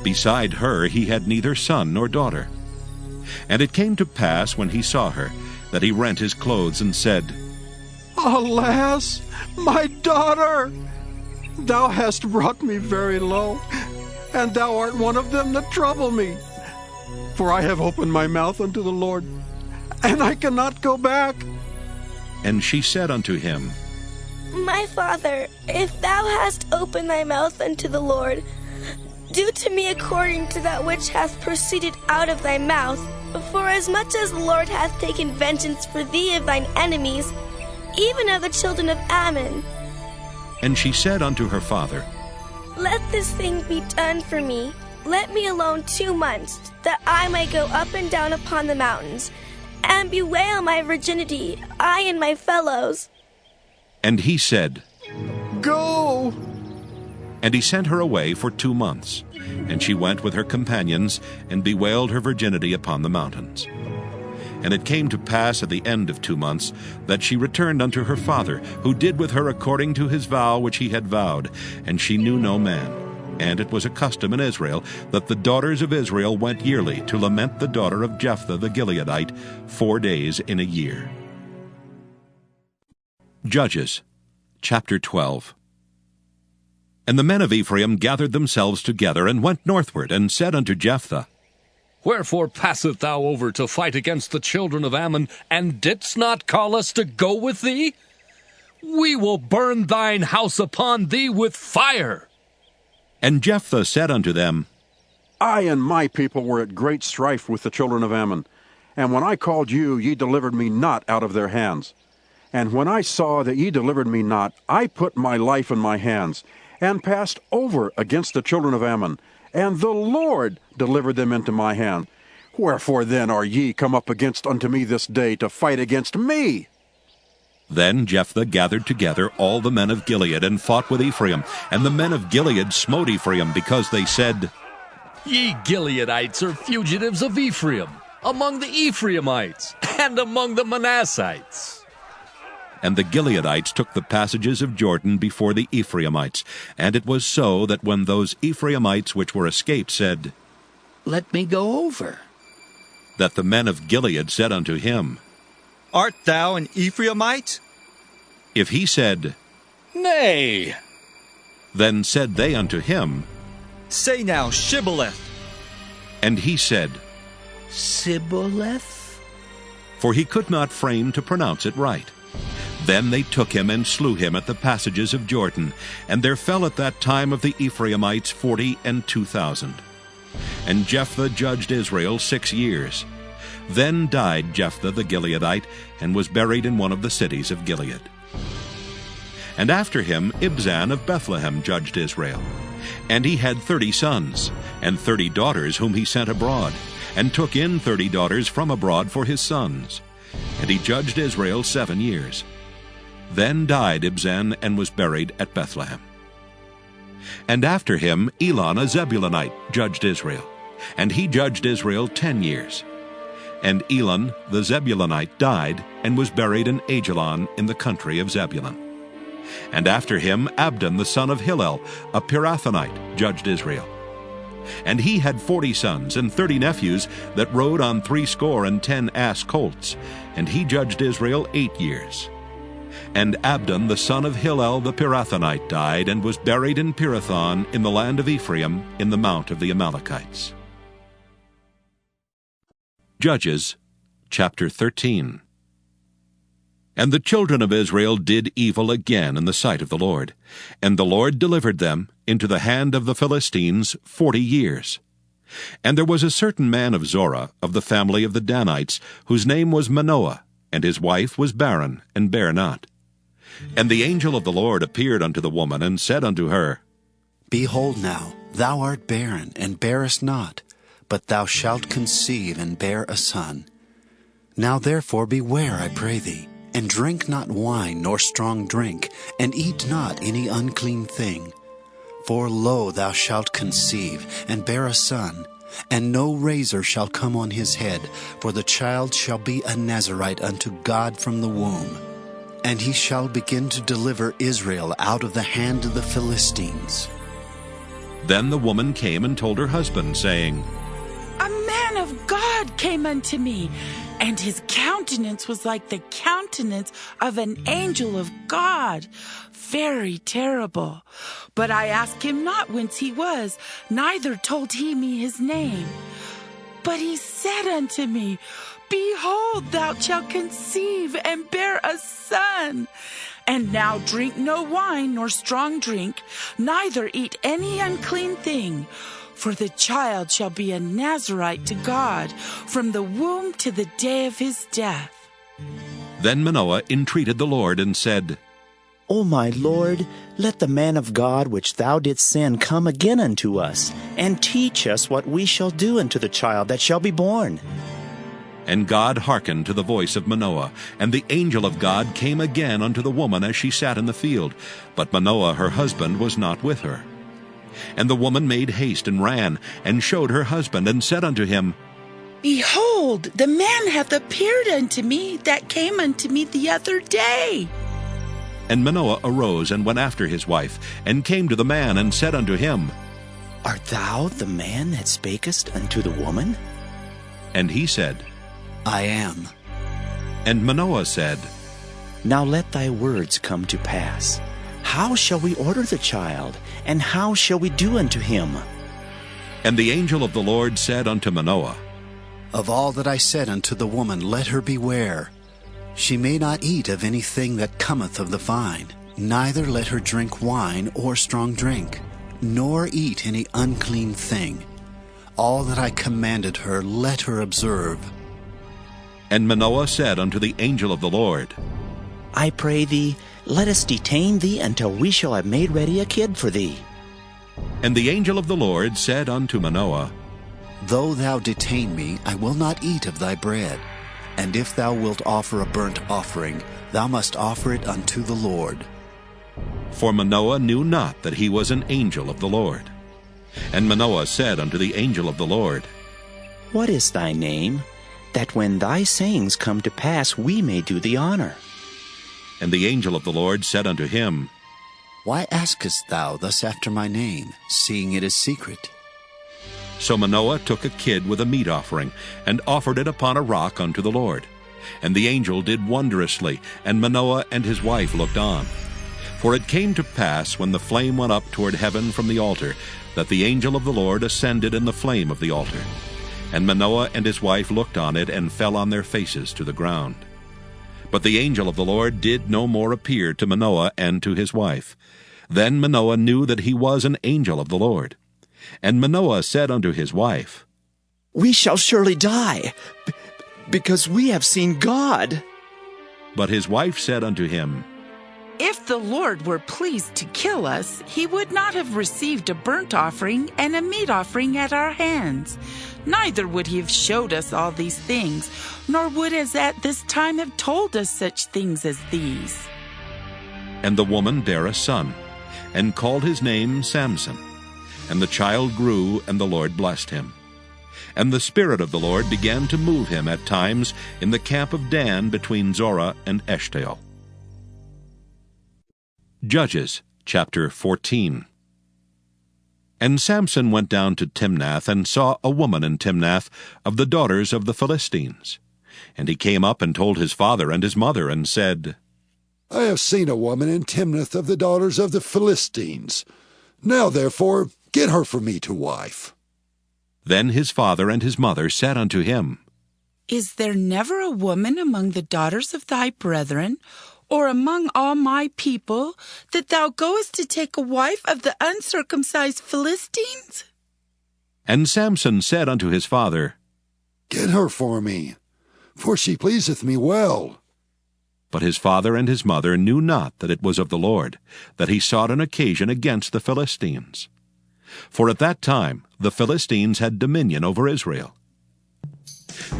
Beside her he had neither son nor daughter. And it came to pass, when he saw her, that he rent his clothes, and said, Alas, my daughter! Thou hast brought me very low, and thou art one of them that trouble me. For I have opened my mouth unto the Lord, and I cannot go back. And she said unto him, My father, if thou hast opened thy mouth unto the Lord, do to me according to that which hath proceeded out of thy mouth. For as much as the Lord hath taken vengeance for thee of thine enemies, even of the children of Ammon. And she said unto her father, Let this thing be done for me. Let me alone 2 months, that I may go up and down upon the mountains, and bewail my virginity, I and my fellows. And he said, Go! And he sent her away for 2 months. And she went with her companions, and bewailed her virginity upon the mountains. And it came to pass at the end of 2 months, that she returned unto her father, who did with her according to his vow which he had vowed, and she knew no man. And it was a custom in Israel, that the daughters of Israel went yearly to lament the daughter of Jephthah the Gileadite 4 days in a year. Judges, chapter 12. And the men of Ephraim gathered themselves together, and went northward, and said unto Jephthah, Wherefore passest thou over to fight against the children of Ammon, and didst not call us to go with thee? We will burn thine house upon thee with fire. And Jephthah said unto them, I and my people were at great strife with the children of Ammon, and when I called you, ye delivered me not out of their hands. And when I saw that ye delivered me not, I put my life in my hands, and passed over against the children of Ammon, and the Lord delivered them into my hand. Wherefore then are ye come up against unto me this day to fight against me? Then Jephthah gathered together all the men of Gilead, and fought with Ephraim. And the men of Gilead smote Ephraim, because they said, Ye Gileadites are fugitives of Ephraim, among the Ephraimites, and among the Manassites. And the Gileadites took the passages of Jordan before the Ephraimites. And it was so, that when those Ephraimites which were escaped said, Let me go over, that the men of Gilead said unto him, Art thou an Ephraimite? If he said, Nay. Then said they unto him, Say now, Shibboleth. And he said, Sibboleth? For he could not frame to pronounce it right. Then they took him and slew him at the passages of Jordan, and there fell at that time of the Ephraimites 42,000. And Jephthah judged Israel 6 years. Then died Jephthah the Gileadite, and was buried in one of the cities of Gilead. And after him Ibzan of Bethlehem judged Israel. And he had 30 sons, and 30 daughters whom he sent abroad, and took in 30 daughters from abroad for his sons. And he judged Israel 7 years. Then died Ibzan, and was buried at Bethlehem. And after him Elon a Zebulunite judged Israel, and he judged Israel 10 years. And Elon the Zebulunite died, and was buried in Ajalon in the country of Zebulun. And after him Abdon the son of Hillel, a Pirathonite, judged Israel. And he had 40 sons and 30 nephews that rode on 70 ass colts, and he judged Israel 8 years. And Abdon the son of Hillel the Pirathonite died, and was buried in Pirathon in the land of Ephraim, in the mount of the Amalekites. Judges chapter 13. And the children of Israel did evil again in the sight of the Lord, and the Lord delivered them into the hand of the Philistines 40 years. And there was a certain man of Zorah, of the family of the Danites, whose name was Manoah, and his wife was barren, and bare not. And the angel of the Lord appeared unto the woman, and said unto her, Behold now, thou art barren, and bearest not, but thou shalt conceive, and bear a son. Now therefore beware, I pray thee, and drink not wine nor strong drink, and eat not any unclean thing. For lo, thou shalt conceive, and bear a son, and no razor shall come on his head, for the child shall be a Nazarite unto God from the womb. And he shall begin to deliver Israel out of the hand of the Philistines. Then the woman came and told her husband, saying, A man of God came unto me, and his countenance was like the countenance of an angel of God, very terrible. But I asked him not whence he was, neither told he me his name. But he said unto me, Behold, thou shalt conceive and bear a son. And now drink no wine nor strong drink, neither eat any unclean thing. For the child shall be a Nazarite to God from the womb to the day of his death. Then Manoah entreated the Lord, and said, O my Lord, let the man of God which thou didst send come again unto us, and teach us what we shall do unto the child that shall be born. And God hearkened to the voice of Manoah, and the angel of God came again unto the woman as she sat in the field. But Manoah her husband was not with her. And the woman made haste, and ran, and showed her husband, and said unto him, Behold, the man hath appeared unto me that came unto me the other day. And Manoah arose, and went after his wife, and came to the man, and said unto him, Art thou the man that spakest unto the woman? And he said, I am. And Manoah said, Now let thy words come to pass. How shall we order the child, and how shall we do unto him? And the angel of the Lord said unto Manoah, Of all that I said unto the woman, let her beware. She may not eat of anything that cometh of the vine, neither let her drink wine or strong drink, nor eat any unclean thing. All that I commanded her, let her observe. And Manoah said unto the angel of the Lord, I pray thee, let us detain thee until we shall have made ready a kid for thee. And the angel of the Lord said unto Manoah, Though thou detain me, I will not eat of thy bread. And if thou wilt offer a burnt offering, thou must offer it unto the Lord. For Manoah knew not that he was an angel of the Lord. And Manoah said unto the angel of the Lord, What is thy name, that when thy sayings come to pass we may do thee honor? And the angel of the Lord said unto him, Why askest thou thus after my name, seeing it is secret? So Manoah took a kid with a meat offering, and offered it upon a rock unto the Lord. And the angel did wondrously, and Manoah and his wife looked on. For it came to pass, when the flame went up toward heaven from the altar, that the angel of the Lord ascended in the flame of the altar. And Manoah and his wife looked on it, and fell on their faces to the ground. But the angel of the Lord did no more appear to Manoah and to his wife. Then Manoah knew that he was an angel of the Lord. And Manoah said unto his wife, We shall surely die, because we have seen God. But his wife said unto him, If the Lord were pleased to kill us, he would not have received a burnt offering and a meat offering at our hands. Neither would he have showed us all these things, nor would as at this time have told us such things as these. And the woman bare a son, and called his name Samson. And the child grew, and the Lord blessed him. And the Spirit of the Lord began to move him at times in the camp of Dan between Zorah and Eshtaol. Judges chapter 14. And Samson went down to Timnath, and saw a woman in Timnath of the daughters of the Philistines. And he came up and told his father and his mother, and said, I have seen a woman in Timnath of the daughters of the Philistines. Now therefore get her for me to wife. Then his father and his mother said unto him, Is there never a woman among the daughters of thy brethren, or among all my people, that thou goest to take a wife of the uncircumcised Philistines? And Samson said unto his father, Get her for me, for she pleaseth me well. But his father and his mother knew not that it was of the Lord, that he sought an occasion against the Philistines. For at that time the Philistines had dominion over Israel.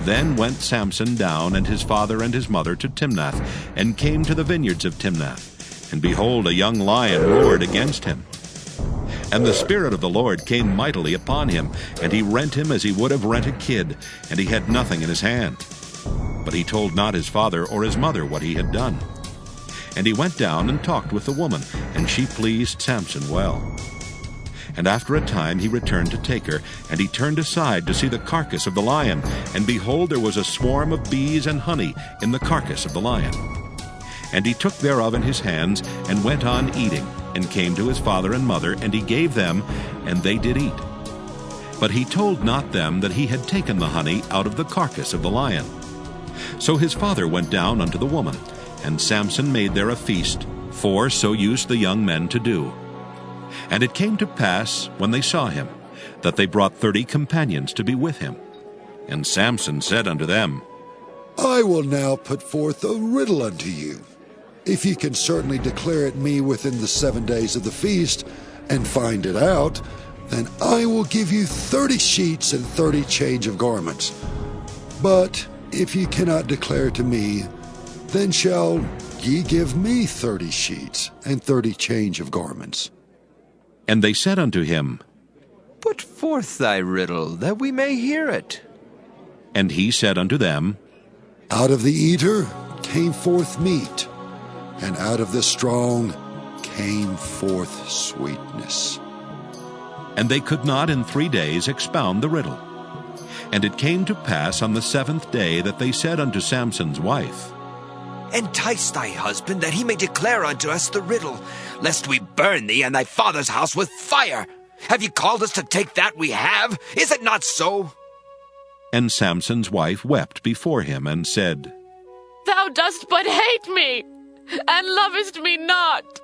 Then went Samson down and his father and his mother to Timnath, and came to the vineyards of Timnath. And behold, a young lion roared against him. And the Spirit of the Lord came mightily upon him, and he rent him as he would have rent a kid, and he had nothing in his hand. But he told not his father or his mother what he had done. And he went down and talked with the woman, and she pleased Samson well. And after a time he returned to take her, and he turned aside to see the carcass of the lion, and behold, there was a swarm of bees and honey in the carcass of the lion. And he took thereof in his hands, and went on eating, and came to his father and mother, and he gave them, and they did eat. But he told not them that he had taken the honey out of the carcass of the lion. So his father went down unto the woman, and Samson made there a feast, for so used the young men to do. And it came to pass, when they saw him, that they brought 30 companions to be with him. And Samson said unto them, I will now put forth a riddle unto you. If ye can certainly declare it me within the 7 days of the feast, and find it out, then I will give you 30 sheets and 30 change of garments. But if ye cannot declare to me, then shall ye give me 30 sheets and 30 change of garments. And they said unto him, Put forth thy riddle, that we may hear it. And he said unto them, Out of the eater came forth meat, and out of the strong came forth sweetness. And they could not in 3 days expound the riddle. And it came to pass on the 7th day that they said unto Samson's wife, Entice thy husband, that he may declare unto us the riddle, lest we burn thee and thy father's house with fire. Have ye called us to take that we have? Is it not so? And Samson's wife wept before him, and said, Thou dost but hate me, and lovest me not.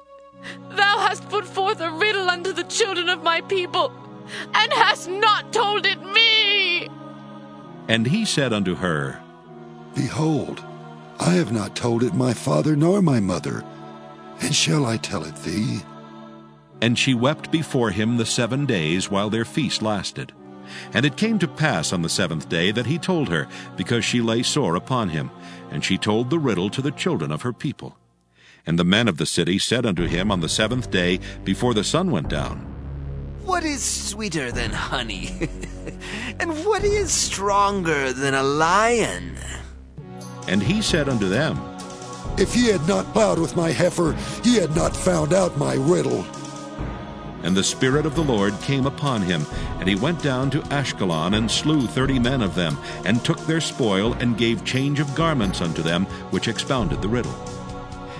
Thou hast put forth a riddle unto the children of my people, and hast not told it me. And he said unto her, Behold, I have not told it my father nor my mother, and shall I tell it thee? And she wept before him the 7 days while their feast lasted. And it came to pass on the 7th day that he told her, because she lay sore upon him. And she told the riddle to the children of her people. And the men of the city said unto him on the 7th day, before the sun went down, What is sweeter than honey? And what is stronger than a lion? And he said unto them, If ye had not plowed with my heifer, ye had not found out my riddle. And the Spirit of the Lord came upon him, and he went down to Ashkelon, and slew 30 men of them, and took their spoil, and gave change of garments unto them, which expounded the riddle.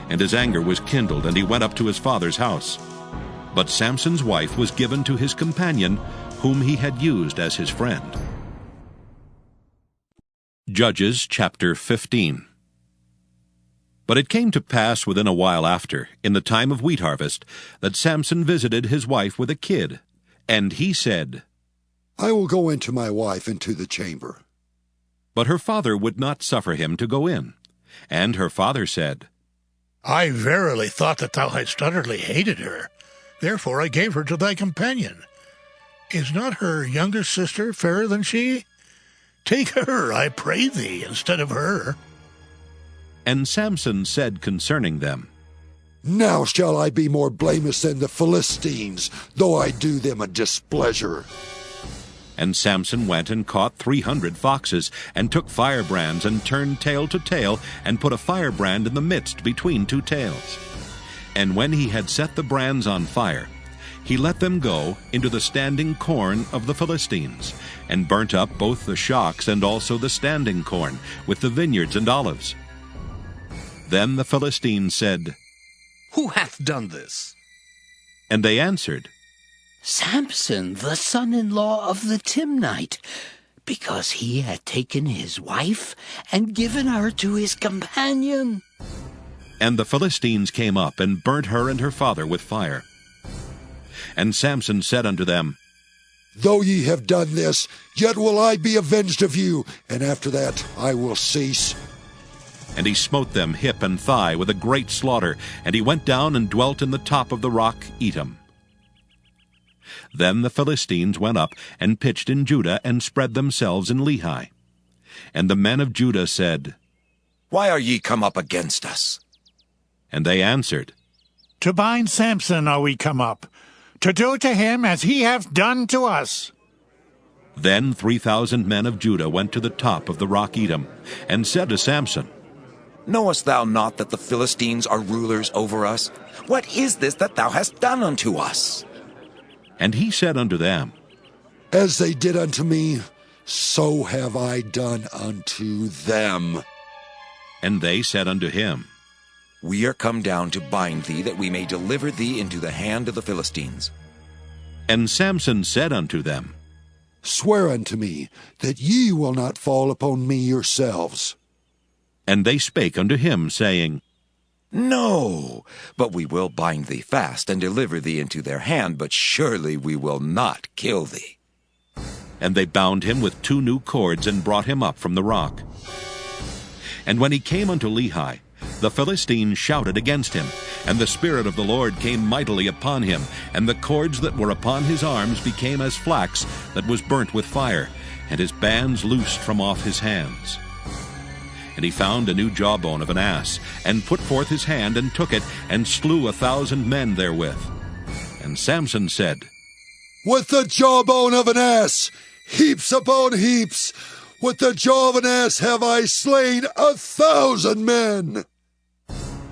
And his anger was kindled, and he went up to his father's house. But Samson's wife was given to his companion, whom he had used as his friend. Judges chapter 15. But it came to pass within a while after, in the time of wheat harvest, that Samson visited his wife with a kid. And he said, I will go into my wife into the chamber. But her father would not suffer him to go in. And her father said, I verily thought that thou hadst utterly hated her. Therefore I gave her to thy companion. Is not her younger sister fairer than she? Take her, I pray thee, instead of her. And Samson said concerning them, Now shall I be more blameless than the Philistines, though I do them a displeasure. And Samson went and caught 300 foxes, and took firebrands, and turned tail to tail, and put a firebrand in the midst between two tails. And when he had set the brands on fire, he let them go into the standing corn of the Philistines, and burnt up both the shocks and also the standing corn, with the vineyards and olives. Then the Philistines said, Who hath done this? And they answered, Samson, the son-in-law of the Timnite, because he had taken his wife and given her to his companion. And the Philistines came up and burnt her and her father with fire. And Samson said unto them, Though ye have done this, yet will I be avenged of you, and after that I will cease. And he smote them hip and thigh with a great slaughter, and he went down and dwelt in the top of the rock Etam. Then the Philistines went up and pitched in Judah, and spread themselves in Lehi. And the men of Judah said, Why are ye come up against us? And they answered, To bind Samson are we come up, to do to him as he hath done to us. Then 3,000 men of Judah went to the top of the rock Etam, and said to Samson, Knowest thou not that the Philistines are rulers over us? What is this that thou hast done unto us? And he said unto them, As they did unto me, so have I done unto them. And they said unto him, We are come down to bind thee, that we may deliver thee into the hand of the Philistines. And Samson said unto them, Swear unto me that ye will not fall upon me yourselves. And they spake unto him, saying, No, but we will bind thee fast, and deliver thee into their hand, but surely we will not kill thee. And they bound him with 2 new cords, and brought him up from the rock. And when he came unto Lehi, the Philistines shouted against him, and the Spirit of the Lord came mightily upon him, and the cords that were upon his arms became as flax that was burnt with fire, and his bands loosed from off his hands. And he found a new jawbone of an ass, and put forth his hand, and took it, and slew 1,000 men therewith. And Samson said, With the jawbone of an ass, heaps upon heaps, with the jaw of an ass have I slain 1,000 men.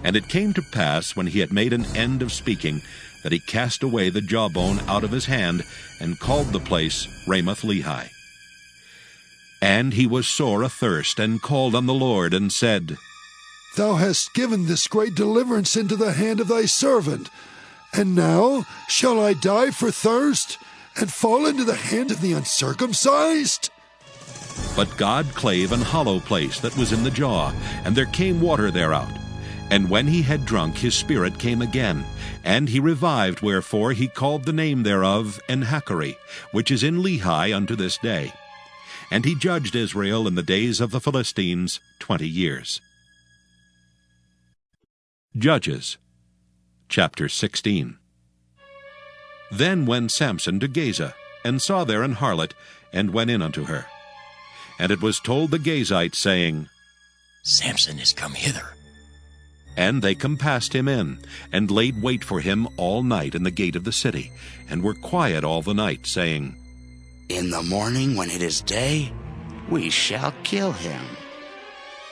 And it came to pass, when he had made an end of speaking, that he cast away the jawbone out of his hand, and called the place Ramoth-Lehi. And he was sore athirst, and called on the Lord, and said, Thou hast given this great deliverance into the hand of thy servant, and now shall I die for thirst, and fall into the hand of the uncircumcised? But God clave an hollow place that was in the jaw, and there came water thereout. And when he had drunk, his spirit came again, and he revived, wherefore he called the name thereof Enhakkore, which is in Lehi unto this day. And he judged Israel in the days of the Philistines 20 years. Judges, chapter 16. Then went Samson to Gaza, and saw there an harlot, and went in unto her. And it was told the Gazites, saying, Samson is come hither. And they compassed him in, and laid wait for him all night in the gate of the city, and were quiet all the night, saying, In the morning, when it is day, we shall kill him.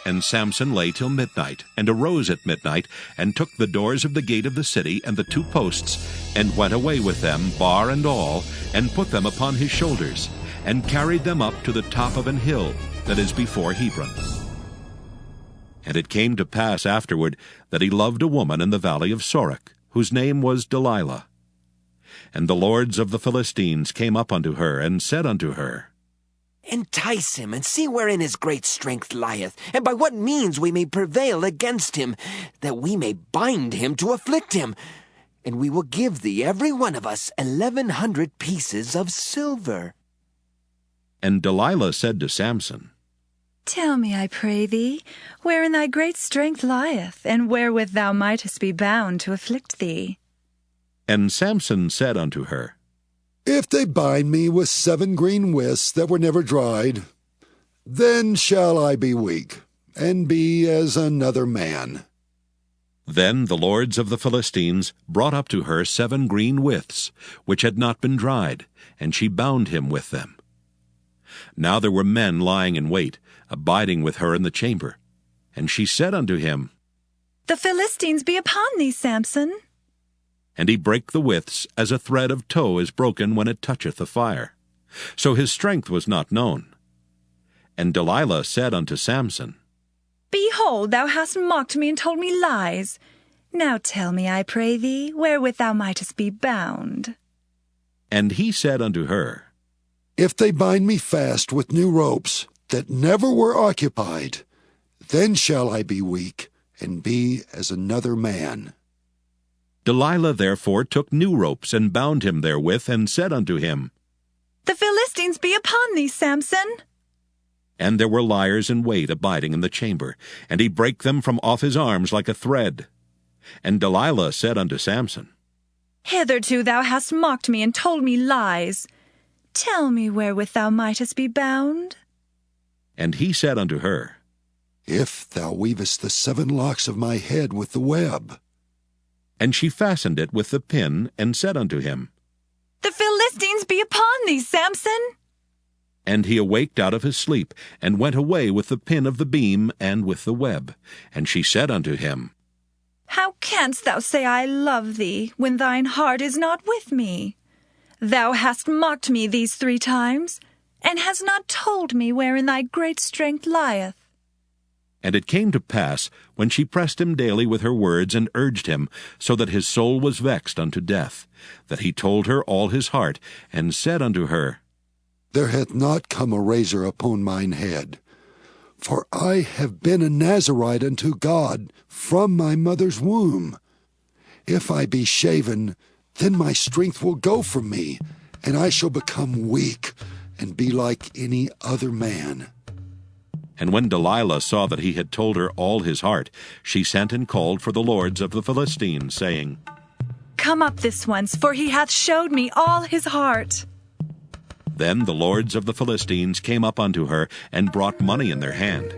And Samson lay till midnight, and arose at midnight, and took the doors of the gate of the city and the 2 posts, and went away with them, bar and all, and put them upon his shoulders, and carried them up to the top of an hill that is before Hebron. And it came to pass afterward that he loved a woman in the valley of Sorek, whose name was Delilah. And the lords of the Philistines came up unto her, and said unto her, Entice him, and see wherein his great strength lieth, and by what means we may prevail against him, that we may bind him to afflict him. And we will give thee every one of us 1,100 pieces of silver. And Delilah said to Samson, Tell me, I pray thee, wherein thy great strength lieth, and wherewith thou mightest be bound to afflict thee. And Samson said unto her, If they bind me with 7 green withs that were never dried, then shall I be weak, and be as another man. Then the lords of the Philistines brought up to her 7 green withs, which had not been dried, and she bound him with them. Now there were men lying in wait, abiding with her in the chamber. And she said unto him, The Philistines be upon thee, Samson. And he brake the withs, as a thread of tow is broken when it toucheth the fire. So his strength was not known. And Delilah said unto Samson, Behold, thou hast mocked me and told me lies. Now tell me, I pray thee, wherewith thou mightest be bound. And he said unto her, If they bind me fast with new ropes that never were occupied, then shall I be weak, and be as another man. Delilah therefore took new ropes, and bound him therewith, and said unto him, The Philistines be upon thee, Samson. And there were liers in wait abiding in the chamber, and he brake them from off his arms like a thread. And Delilah said unto Samson, Hitherto thou hast mocked me and told me lies. Tell me wherewith thou mightest be bound. And he said unto her, If thou weavest the 7 locks of my head with the web. And she fastened it with the pin, and said unto him, The Philistines be upon thee, Samson. And he awaked out of his sleep, and went away with the pin of the beam and with the web. And she said unto him, How canst thou say I love thee, when thine heart is not with me? Thou hast mocked me these 3 times, and hast not told me wherein thy great strength lieth. And it came to pass, when she pressed him daily with her words, and urged him, so that his soul was vexed unto death, that he told her all his heart, and said unto her, There hath not come a razor upon mine head, for I have been a Nazarite unto God from my mother's womb. If I be shaven, then my strength will go from me, and I shall become weak, and be like any other man. And when Delilah saw that he had told her all his heart, she sent and called for the lords of the Philistines, saying, Come up this once, for he hath showed me all his heart. Then the lords of the Philistines came up unto her, and brought money in their hand.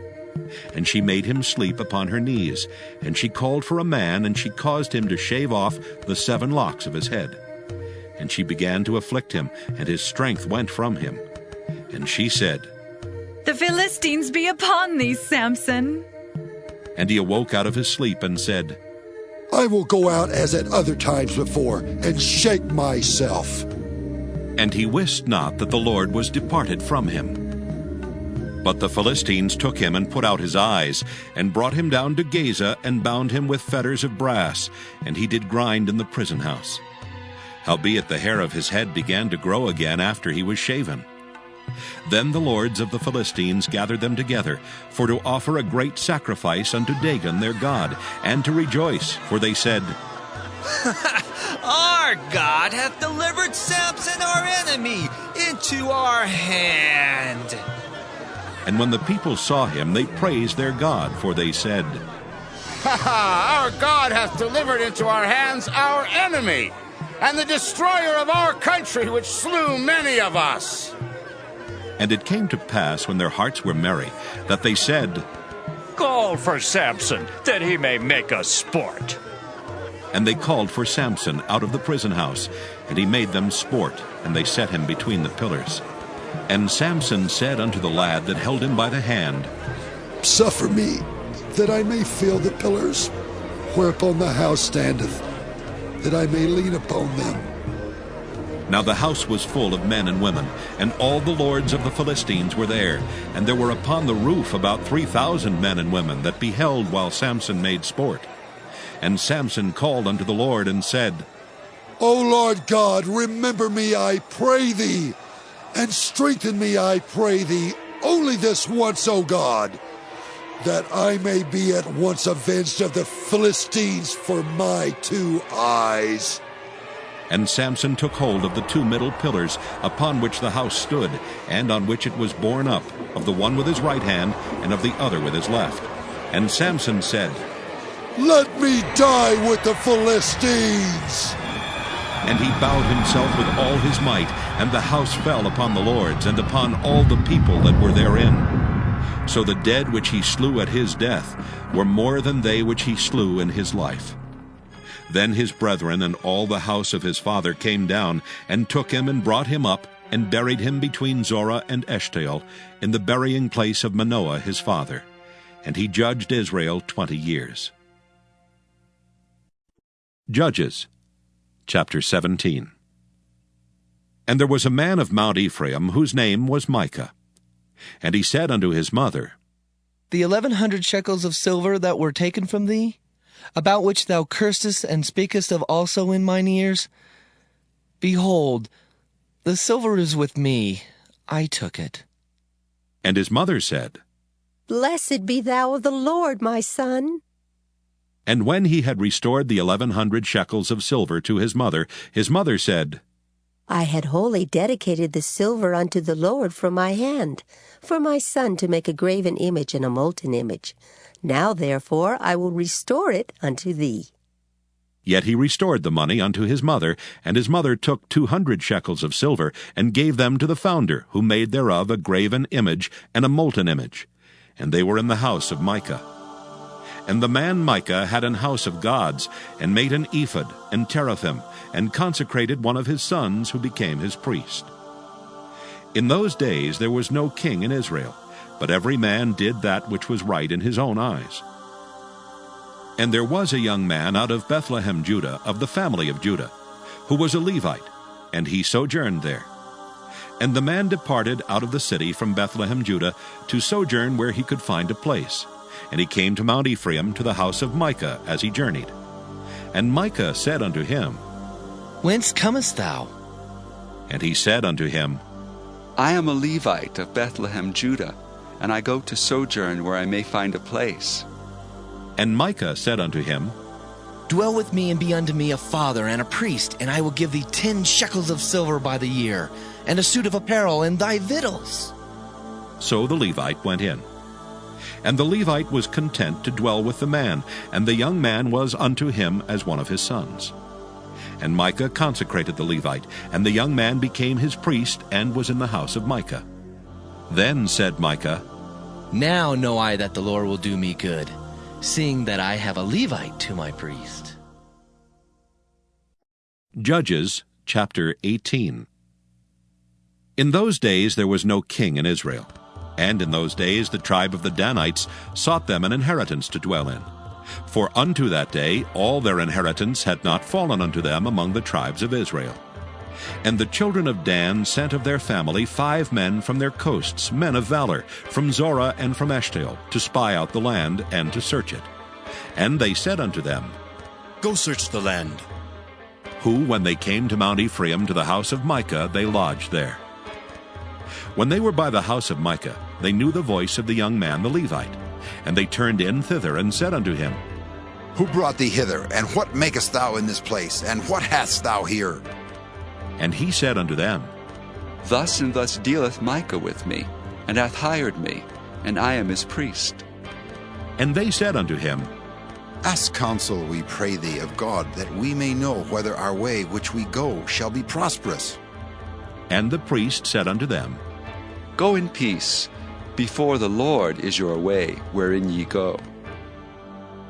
And she made him sleep upon her knees, and she called for a man, and she caused him to shave off the 7 locks of his head. And she began to afflict him, and his strength went from him. And she said, The Philistines be upon thee, Samson. And he awoke out of his sleep, and said, I will go out as at other times before, and shake myself. And he wist not that the Lord was departed from him. But the Philistines took him, and put out his eyes, and brought him down to Gaza, and bound him with fetters of brass, and he did grind in the prison house. Howbeit the hair of his head began to grow again after he was shaven. Then the lords of the Philistines gathered them together, for to offer a great sacrifice unto Dagon their god, and to rejoice, for they said, Our God hath delivered Samson our enemy into our hand. And when the people saw him, they praised their God, for they said, Our God hath delivered into our hands our enemy, and the destroyer of our country, which slew many of us. And it came to pass, when their hearts were merry, that they said, Call for Samson, that he may make us sport. And they called for Samson out of the prison house, and he made them sport, and they set him between the pillars. And Samson said unto the lad that held him by the hand, Suffer me, that I may feel the pillars, whereupon the house standeth, that I may lean upon them. Now the house was full of men and women, and all the lords of the Philistines were there, and there were upon the roof about 3,000 men and women that beheld while Samson made sport. And Samson called unto the Lord, and said, O Lord God, remember me, I pray thee, and strengthen me, I pray thee, only this once, O God, that I may be at once avenged of the Philistines for my 2 eyes. And Samson took hold of the 2 middle pillars upon which the house stood, and on which it was borne up, of the one with his right hand, and of the other with his left. And Samson said, "Let me die with the Philistines!" And he bowed himself with all his might, and the house fell upon the lords, and upon all the people that were therein. So the dead which he slew at his death were more than they which he slew in his life. Then his brethren and all the house of his father came down, and took him and brought him up, and buried him between Zorah and Eshtaol, in the burying place of Manoah his father. And he judged Israel 20 years. Judges, chapter 17. And there was a man of Mount Ephraim, whose name was Micah. And he said unto his mother, The 1,100 shekels of silver that were taken from thee, about which thou cursedst and speakest of also in mine ears, behold, the silver is with me, I took it. And his mother said, Blessed be thou of the Lord, my son. And when he had restored the 1,100 shekels of silver to his mother said, I had wholly dedicated the silver unto the Lord from my hand, for my son to make a graven image and a molten image. Now therefore I will restore it unto thee. Yet he restored the money unto his mother, and his mother took 200 shekels of silver, and gave them to the founder, who made thereof a graven image and a molten image. And they were in the house of Micah. And the man Micah had an house of gods, and made an ephod and teraphim, and consecrated one of his sons, who became his priest. In those days there was no king in Israel, but every man did that which was right in his own eyes. And there was a young man out of Bethlehem, Judah, of the family of Judah, who was a Levite, and he sojourned there. And the man departed out of the city from Bethlehem, Judah, to sojourn where he could find a place. And he came to Mount Ephraim, to the house of Micah, as he journeyed. And Micah said unto him, Whence comest thou? And he said unto him, I am a Levite of Bethlehem, Judah, and I go to sojourn where I may find a place. And Micah said unto him, Dwell with me and be unto me a father and a priest, and I will give thee 10 shekels of silver by the year, and a suit of apparel, and thy victuals. So the Levite went in. And the Levite was content to dwell with the man, and the young man was unto him as one of his sons. And Micah consecrated the Levite, and the young man became his priest, and was in the house of Micah. Then said Micah, Now know I that the Lord will do me good, seeing that I have a Levite to my priest. Judges, chapter 18. In those days there was no king in Israel. And in those days the tribe of the Danites sought them an inheritance to dwell in. For unto that day all their inheritance had not fallen unto them among the tribes of Israel. And the children of Dan sent of their family 5 men from their coasts, men of valor, from Zorah and from Eshtaol, to spy out the land and to search it. And they said unto them, Go search the land. Who, when they came to Mount Ephraim to the house of Micah, they lodged there. When they were by the house of Micah, they knew the voice of the young man the Levite. And they turned in thither, and said unto him, Who brought thee hither, and what makest thou in this place, and what hast thou here? And he said unto them, Thus and thus dealeth Micah with me, and hath hired me, and I am his priest. And they said unto him, Ask counsel, we pray thee, of God, that we may know whether our way which we go shall be prosperous. And the priest said unto them, Go in peace. Before the Lord is your way, wherein ye go.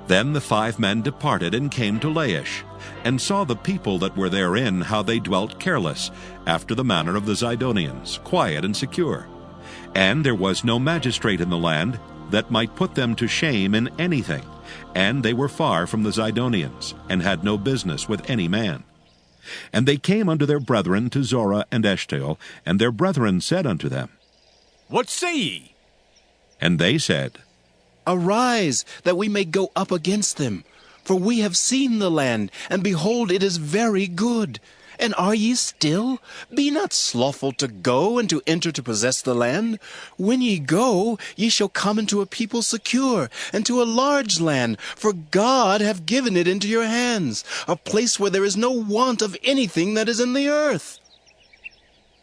Then the 5 men departed and came to Laish, and saw the people that were therein, how they dwelt careless, after the manner of the Zidonians, quiet and secure. And there was no magistrate in the land that might put them to shame in anything, and they were far from the Zidonians, and had no business with any man. And they came unto their brethren to Zorah and Eshtaol, and their brethren said unto them, What say ye? And they said, Arise, that we may go up against them. For we have seen the land, and behold, it is very good. And are ye still? Be not slothful to go and to enter to possess the land. When ye go, ye shall come into a people secure, and to a large land, for God hath given it into your hands, a place where there is no want of anything that is in the earth.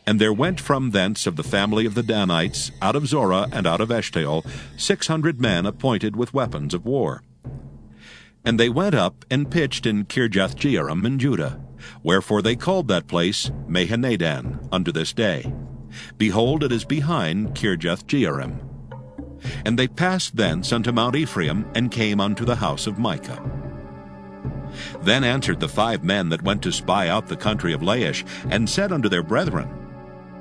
And there went from thence of the family of the Danites, out of Zorah and out of Eshtaol, 600 men appointed with weapons of war. And they went up and pitched in Kirjath-jearim in Judah, wherefore they called that place Mahaneh-dan unto this day. Behold, it is behind Kirjath-jearim. And they passed thence unto Mount Ephraim, and came unto the house of Micah. Then answered the 5 men that went to spy out the country of Laish, and said unto their brethren,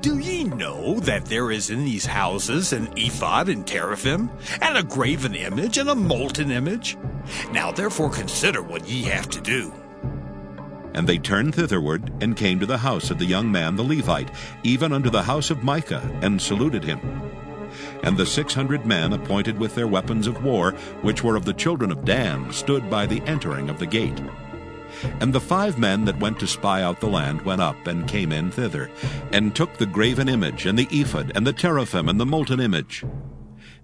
Do ye know that there is in these houses an ephod and teraphim, and a graven image and a molten image? Now therefore consider what ye have to do. And they turned thitherward, and came to the house of the young man the Levite, even unto the house of Micah, and saluted him. And the 600 men appointed with their weapons of war, which were of the children of Dan, stood by the entering of the gate. And the 5 men that went to spy out the land went up and came in thither, and took the graven image, and the ephod, and the teraphim, and the molten image.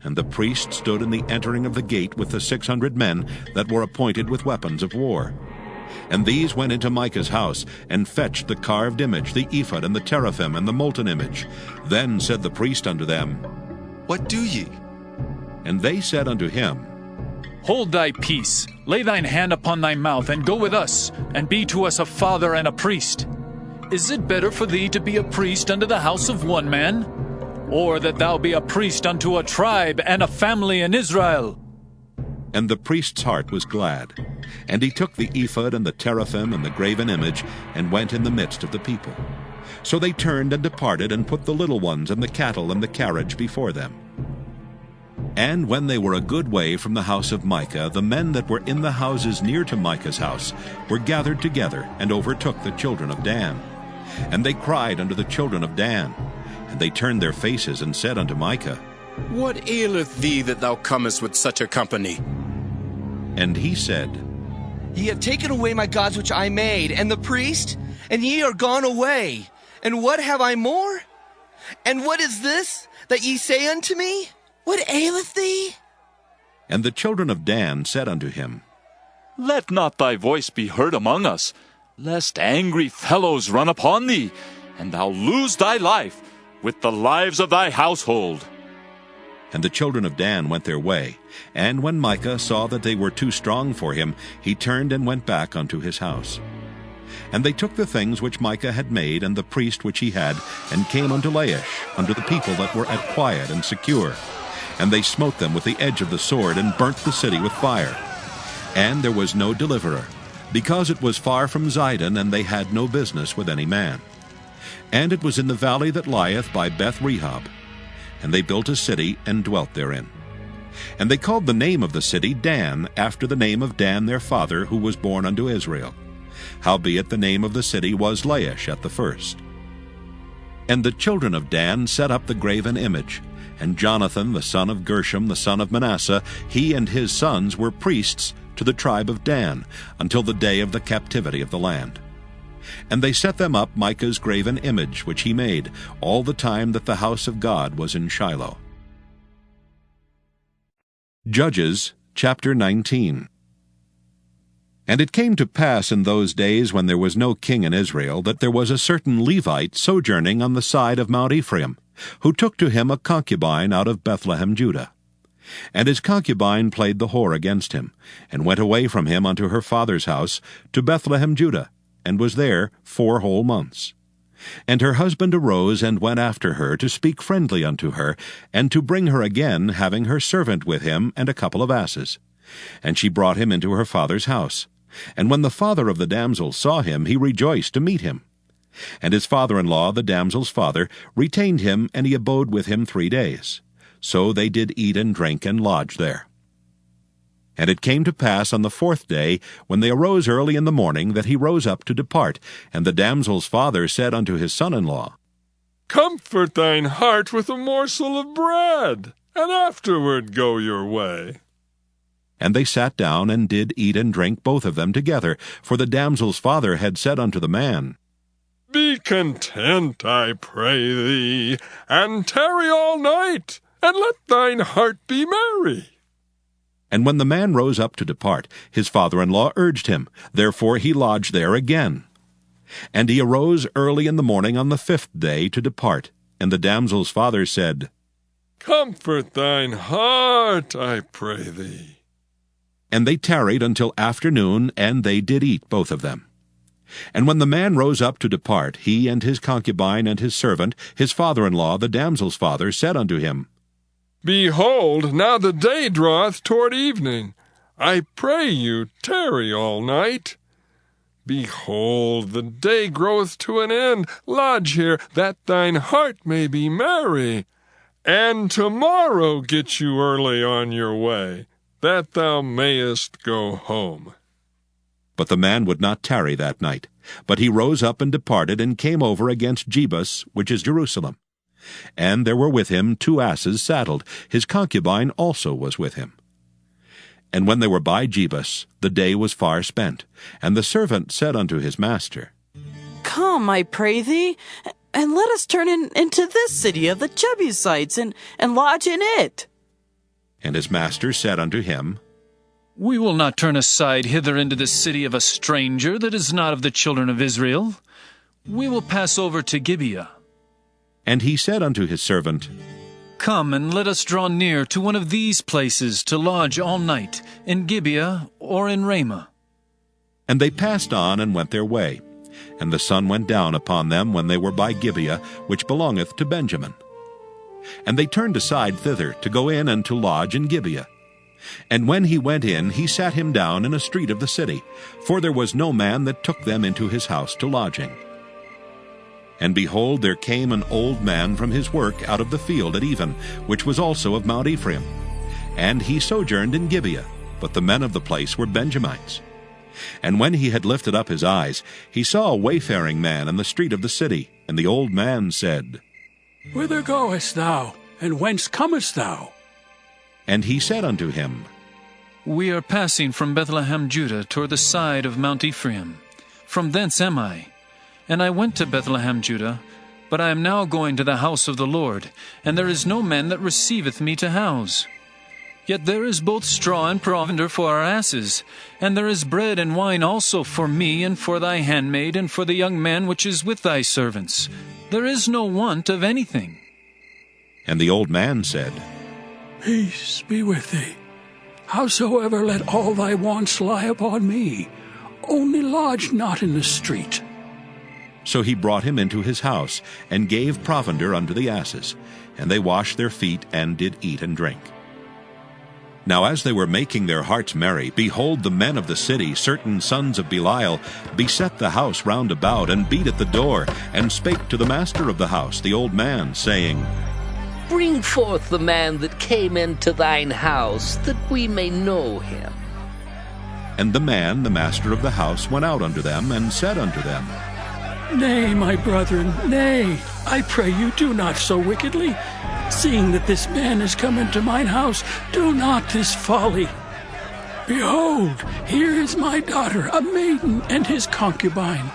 And the priest stood in the entering of the gate with the 600 men that were appointed with weapons of war. And these went into Micah's house, and fetched the carved image, the ephod, and the teraphim, and the molten image. Then said the priest unto them, What do ye? And they said unto him, Hold thy peace, lay thine hand upon thy mouth, and go with us, and be to us a father and a priest. Is it better for thee to be a priest unto the house of one man, or that thou be a priest unto a tribe and a family in Israel? And the priest's heart was glad. And he took the ephod and the teraphim and the graven image, and went in the midst of the people. So they turned and departed, and put the little ones and the cattle and the carriage before them. And when they were a good way from the house of Micah, the men that were in the houses near to Micah's house were gathered together, and overtook the children of Dan. And they cried unto the children of Dan. And they turned their faces, and said unto Micah, What aileth thee that thou comest with such a company? And he said, Ye have taken away my gods which I made, and the priest, and ye are gone away. And what have I more? And what is this that ye say unto me? What aileth thee? And the children of Dan said unto him, Let not thy voice be heard among us, lest angry fellows run upon thee, and thou lose thy life with the lives of thy household. And the children of Dan went their way. And when Micah saw that they were too strong for him, he turned and went back unto his house. And they took the things which Micah had made, and the priest which he had, and came unto Laish, unto the people that were at quiet and secure. And they smote them with the edge of the sword, and burnt the city with fire. And there was no deliverer, because it was far from Zidon, and they had no business with any man. And it was in the valley that lieth by Beth-rehob. And they built a city, and dwelt therein. And they called the name of the city Dan, after the name of Dan their father, who was born unto Israel. Howbeit the name of the city was Laish at the first. And the children of Dan set up the graven image. And Jonathan the son of Gershom the son of Manasseh, he and his sons were priests to the tribe of Dan, until the day of the captivity of the land. And they set them up Micah's graven image which he made, all the time that the house of God was in Shiloh. Judges chapter 19. And it came to pass in those days, when there was no king in Israel, that there was a certain Levite sojourning on the side of Mount Ephraim, who took to him a concubine out of Bethlehem, Judah. And his concubine played the whore against him, and went away from him unto her father's house to Bethlehem, Judah, and was there 4 whole months. And her husband arose and went after her to speak friendly unto her, and to bring her again, having her servant with him and a couple of asses. And she brought him into her father's house. And when the father of the damsel saw him, he rejoiced to meet him. And his father-in-law, the damsel's father, retained him, and he abode with him 3 days. So they did eat and drink and lodge there. And it came to pass on the 4th day, when they arose early in the morning, that he rose up to depart. And the damsel's father said unto his son-in-law, Comfort thine heart with a morsel of bread, and afterward go your way. And they sat down, and did eat and drink both of them together. For the damsel's father had said unto the man, content, I pray thee, and tarry all night, and let thine heart be merry. And when the man rose up to depart, his father-in-law urged him. Therefore he lodged there again. And he arose early in the morning on the 5th day to depart. And the damsel's father said, Comfort thine heart, I pray thee. And they tarried until afternoon, and they did eat, both of them. And when the man rose up to depart, he and his concubine and his servant, his father-in-law, the damsel's father, said unto him, Behold, now the day draweth toward evening. I pray you, tarry all night. Behold, the day groweth to an end. Lodge here, that thine heart may be merry. And tomorrow get you early on your way, that thou mayest go home. But the man would not tarry that night, but he rose up and departed, and came over against Jebus, which is Jerusalem. And there were with him 2 asses saddled. His concubine also was with him. And when they were by Jebus, the day was far spent. And the servant said unto his master, Come, I pray thee, and let us turn into this city of the Jebusites, and lodge in it. And his master said unto him, We will not turn aside hither into the city of a stranger that is not of the children of Israel. We will pass over to Gibeah. And he said unto his servant, Come, and let us draw near to one of these places to lodge all night, in Gibeah or in Ramah. And they passed on and went their way. And the sun went down upon them when they were by Gibeah, which belongeth to Benjamin. And they turned aside thither to go in and to lodge in Gibeah. And when he went in, he sat him down in a street of the city, for there was no man that took them into his house to lodging. And behold, there came an old man from his work out of the field at even, which was also of Mount Ephraim. And he sojourned in Gibeah, but the men of the place were Benjamites. And when he had lifted up his eyes, he saw a wayfaring man in the street of the city. And the old man said, Whither goest thou, and whence comest thou? And he said unto him, We are passing from Bethlehem, Judah, toward the side of Mount Ephraim. From thence am I. And I went to Bethlehem, Judah, but I am now going to the house of the Lord, and there is no man that receiveth me to house. Yet there is both straw and provender for our asses, and there is bread and wine also for me, and for thy handmaid, and for the young man which is with thy servants. There is no want of anything. And the old man said, Peace be with thee. Howsoever, let all thy wants lie upon me. Only lodge not in the street. So he brought him into his house, and gave provender unto the asses. And they washed their feet, and did eat and drink. Now as they were making their hearts merry, behold, the men of the city, certain sons of Belial, beset the house round about, and beat at the door, and spake to the master of the house, the old man, saying, Bring forth the man that came into thine house, that we may know him. And the man, the master of the house, went out unto them, and said unto them, Nay, my brethren, nay, I pray you, do not so wickedly. Seeing that this man is come into mine house, do not this folly. Behold, here is my daughter, a maiden, and his concubine.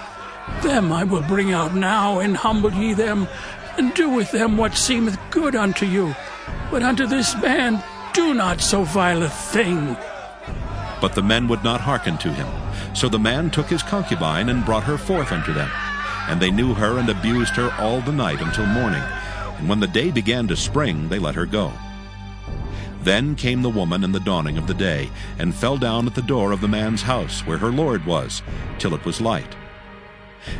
Them I will bring out now, and humble ye them, and do with them what seemeth good unto you. But unto this man do not so vile a thing. But the men would not hearken to him. So the man took his concubine, and brought her forth unto them. And they knew her, and abused her all the night until morning. And when the day began to spring, they let her go. Then came the woman in the dawning of the day, and fell down at the door of the man's house, where her lord was, till it was light.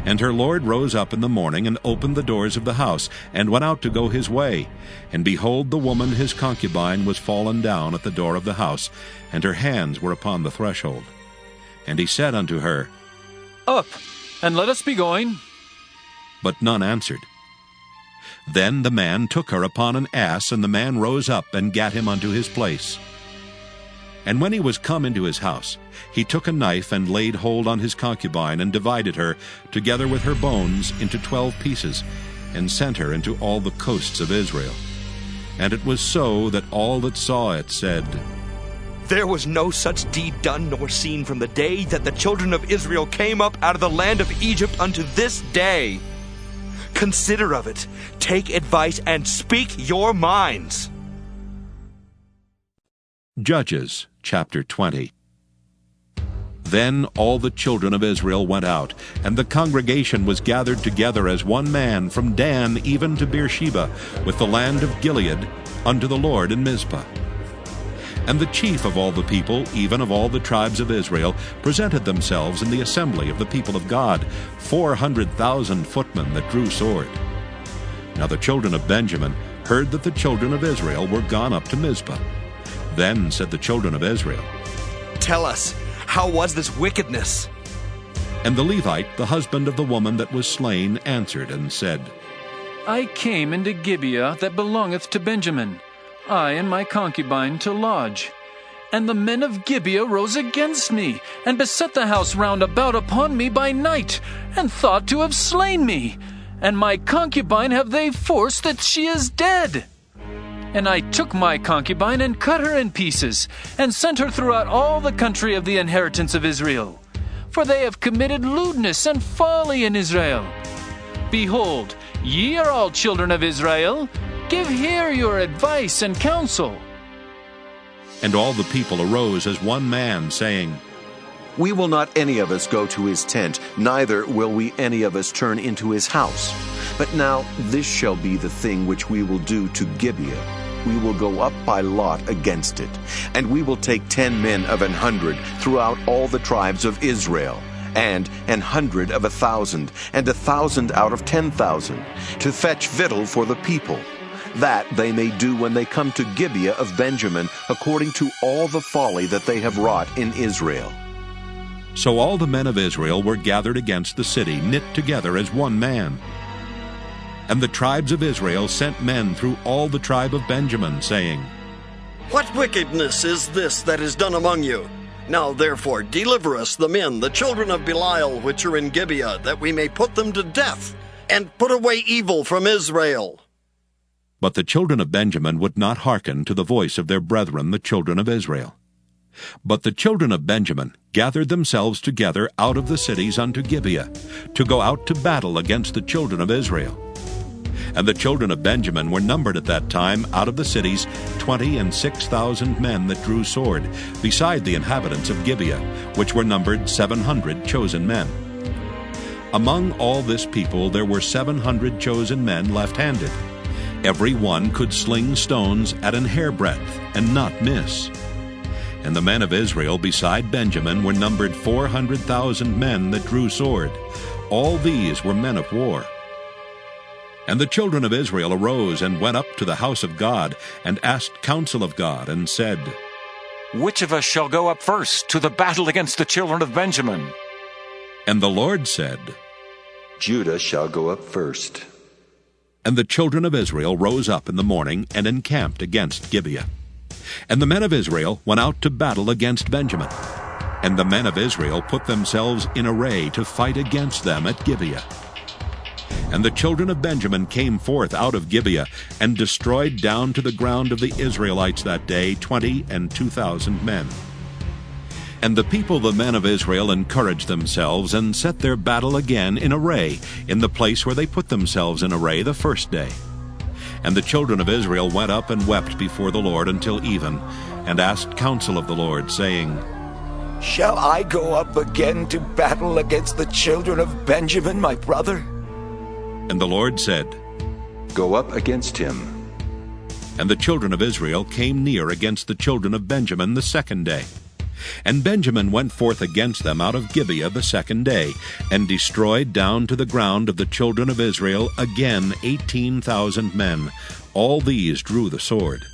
And her lord rose up in the morning, and opened the doors of the house, and went out to go his way. And behold, the woman his concubine was fallen down at the door of the house, and her hands were upon the threshold. And he said unto her, Up, and let us be going. But none answered. Then the man took her upon an ass, and the man rose up, and gat him unto his place. And when he was come into his house, he took a knife, and laid hold on his concubine, and divided her, together with her bones, into 12 pieces, and sent her into all the coasts of Israel. And it was so that all that saw it said, There was no such deed done nor seen from the day that the children of Israel came up out of the land of Egypt unto this day. Consider of it. Take advice and speak your minds. Judges chapter 20. Then all the children of Israel went out, and the congregation was gathered together as one man from Dan even to Beersheba, with the land of Gilead, unto the Lord in Mizpah. And the chief of all the people, even of all the tribes of Israel, presented themselves in the assembly of the people of God, 400,000 footmen that drew sword. Now the children of Benjamin heard that the children of Israel were gone up to Mizpah. Then said the children of Israel, Tell us, how was this wickedness? And the Levite, the husband of the woman that was slain, answered and said, I came into Gibeah that belongeth to Benjamin, I and my concubine to lodge. And the men of Gibeah rose against me, and beset the house round about upon me by night, and thought to have slain me. And my concubine have they forced that she is dead. And I took my concubine and cut her in pieces, and sent her throughout all the country of the inheritance of Israel. For they have committed lewdness and folly in Israel. Behold, ye are all children of Israel. Give here your advice and counsel. And all the people arose as one man, saying, We will not any of us go to his tent, neither will we any of us turn into his house. But now this shall be the thing which we will do to Gibeah. We will go up by lot against it, and we will take 10 men of 100 throughout all the tribes of Israel, and 100 of 1,000, and 1,000 out of 10,000, to fetch victual for the people, that they may do when they come to Gibeah of Benjamin, according to all the folly that they have wrought in Israel. So all the men of Israel were gathered against the city, knit together as one man. And the tribes of Israel sent men through all the tribe of Benjamin, saying, What wickedness is this that is done among you? Now therefore deliver us the men, the children of Belial, which are in Gibeah, that we may put them to death, and put away evil from Israel. But the children of Benjamin would not hearken to the voice of their brethren, the children of Israel. But the children of Benjamin gathered themselves together out of the cities unto Gibeah, to go out to battle against the children of Israel. And the children of Benjamin were numbered at that time out of the cities 26,000 men that drew sword, beside the inhabitants of Gibeah, which were numbered 700 chosen men. Among all this people there were 700 chosen men left-handed. Every one could sling stones at an hairbreadth, and not miss. And the men of Israel beside Benjamin were numbered 400,000 men that drew sword. All these were men of war. And the children of Israel arose and went up to the house of God, and asked counsel of God, and said, Which of us shall go up first to the battle against the children of Benjamin? And the Lord said, Judah shall go up first. And the children of Israel rose up in the morning, and encamped against Gibeah. And the men of Israel went out to battle against Benjamin. And the men of Israel put themselves in array to fight against them at Gibeah. And the children of Benjamin came forth out of Gibeah, and destroyed down to the ground of the Israelites that day 22,000 men. And the people, the men of Israel, encouraged themselves, and set their battle again in array, in the place where they put themselves in array the first day. And the children of Israel went up and wept before the Lord until even, and asked counsel of the Lord, saying, Shall I go up again to battle against the children of Benjamin, my brother? And the Lord said, Go up against him. And the children of Israel came near against the children of Benjamin the second day. And Benjamin went forth against them out of Gibeah the second day, and destroyed down to the ground of the children of Israel again 18,000 men. All these drew the sword.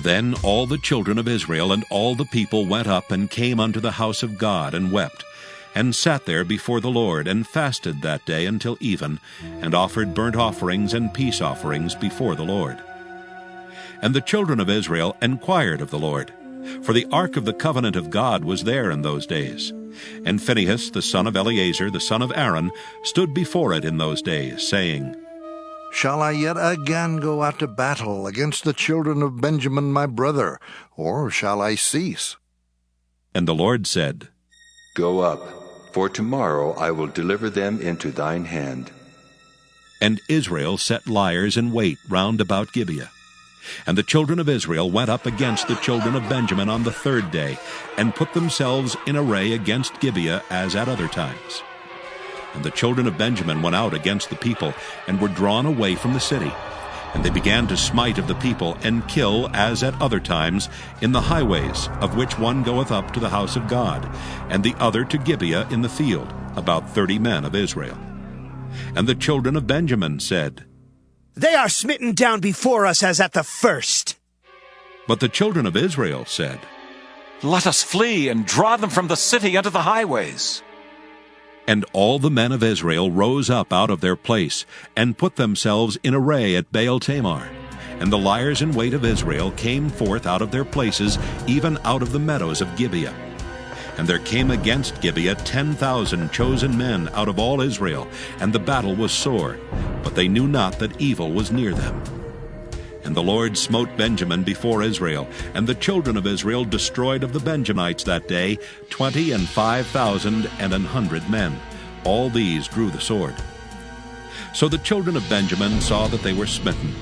Then all the children of Israel and all the people went up and came unto the house of God, and wept, and sat there before the Lord, and fasted that day until even, and offered burnt offerings and peace offerings before the Lord. And the children of Israel enquired of the Lord, for the ark of the covenant of God was there in those days. And Phinehas, the son of Eleazar, the son of Aaron, stood before it in those days, saying, Shall I yet again go out to battle against the children of Benjamin my brother, or shall I cease? And the Lord said, Go up, for tomorrow I will deliver them into thine hand. And Israel set liers in wait round about Gibeah. And the children of Israel went up against the children of Benjamin on the third day, and put themselves in array against Gibeah as at other times. And the children of Benjamin went out against the people, and were drawn away from the city. And they began to smite of the people, and kill, as at other times, in the highways, of which one goeth up to the house of God, and the other to Gibeah in the field, about 30 men of Israel. And the children of Benjamin said, They are smitten down before us as at the first. But the children of Israel said, Let us flee and draw them from the city unto the highways. And all the men of Israel rose up out of their place, and put themselves in array at Baal-Tamar. And the liers in wait of Israel came forth out of their places, even out of the meadows of Gibeah. And there came against Gibeah 10,000 chosen men out of all Israel, and the battle was sore, but they knew not that evil was near them. And the Lord smote Benjamin before Israel, and the children of Israel destroyed of the Benjamites that day 25,100 men. All these drew the sword. So the children of Benjamin saw that they were smitten,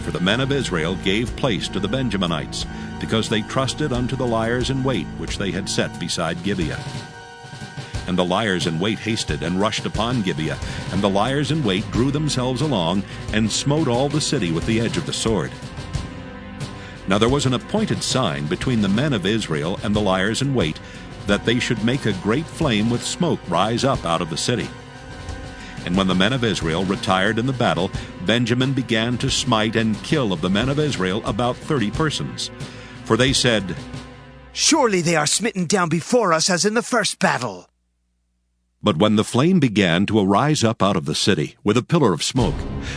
for the men of Israel gave place to the Benjaminites, because they trusted unto the liers in wait which they had set beside Gibeah. And the liers in wait hasted and rushed upon Gibeah, and the liers in wait drew themselves along, and smote all the city with the edge of the sword. Now there was an appointed sign between the men of Israel and the liers in wait, that they should make a great flame with smoke rise up out of the city. And when the men of Israel retired in the battle, Benjamin began to smite and kill of the men of Israel about 30 persons. For they said, Surely they are smitten down before us as in the first battle. But when the flame began to arise up out of the city with a pillar of smoke,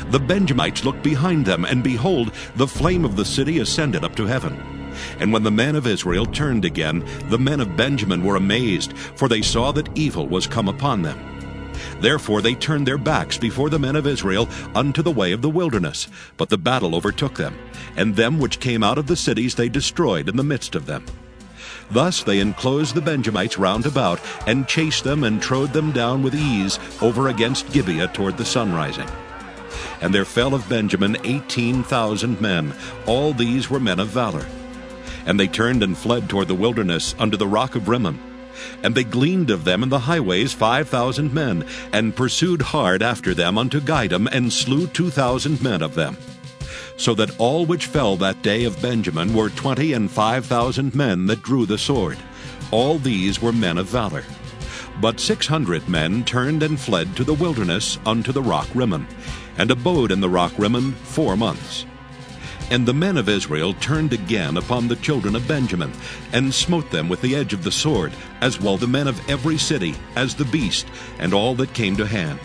the Benjamites looked behind them, and behold, the flame of the city ascended up to heaven. And when the men of Israel turned again, the men of Benjamin were amazed, for they saw that evil was come upon them. Therefore they turned their backs before the men of Israel unto the way of the wilderness. But the battle overtook them, and them which came out of the cities they destroyed in the midst of them. Thus they enclosed the Benjamites round about, and chased them and trode them down with ease over against Gibeah toward the sunrising. And there fell of Benjamin 18,000 men. All these were men of valor. And they turned and fled toward the wilderness unto the rock of Rimmon. And they gleaned of them in the highways 5,000 men, and pursued hard after them unto Gidom, and slew 2,000 men of them. So that all which fell that day of Benjamin were 25,000 men that drew the sword. All these were men of valor. But 600 men turned and fled to the wilderness unto the rock Rimmon, and abode in the rock Rimmon 4 months. And the men of Israel turned again upon the children of Benjamin, and smote them with the edge of the sword, as well the men of every city, as the beast, and all that came to hand.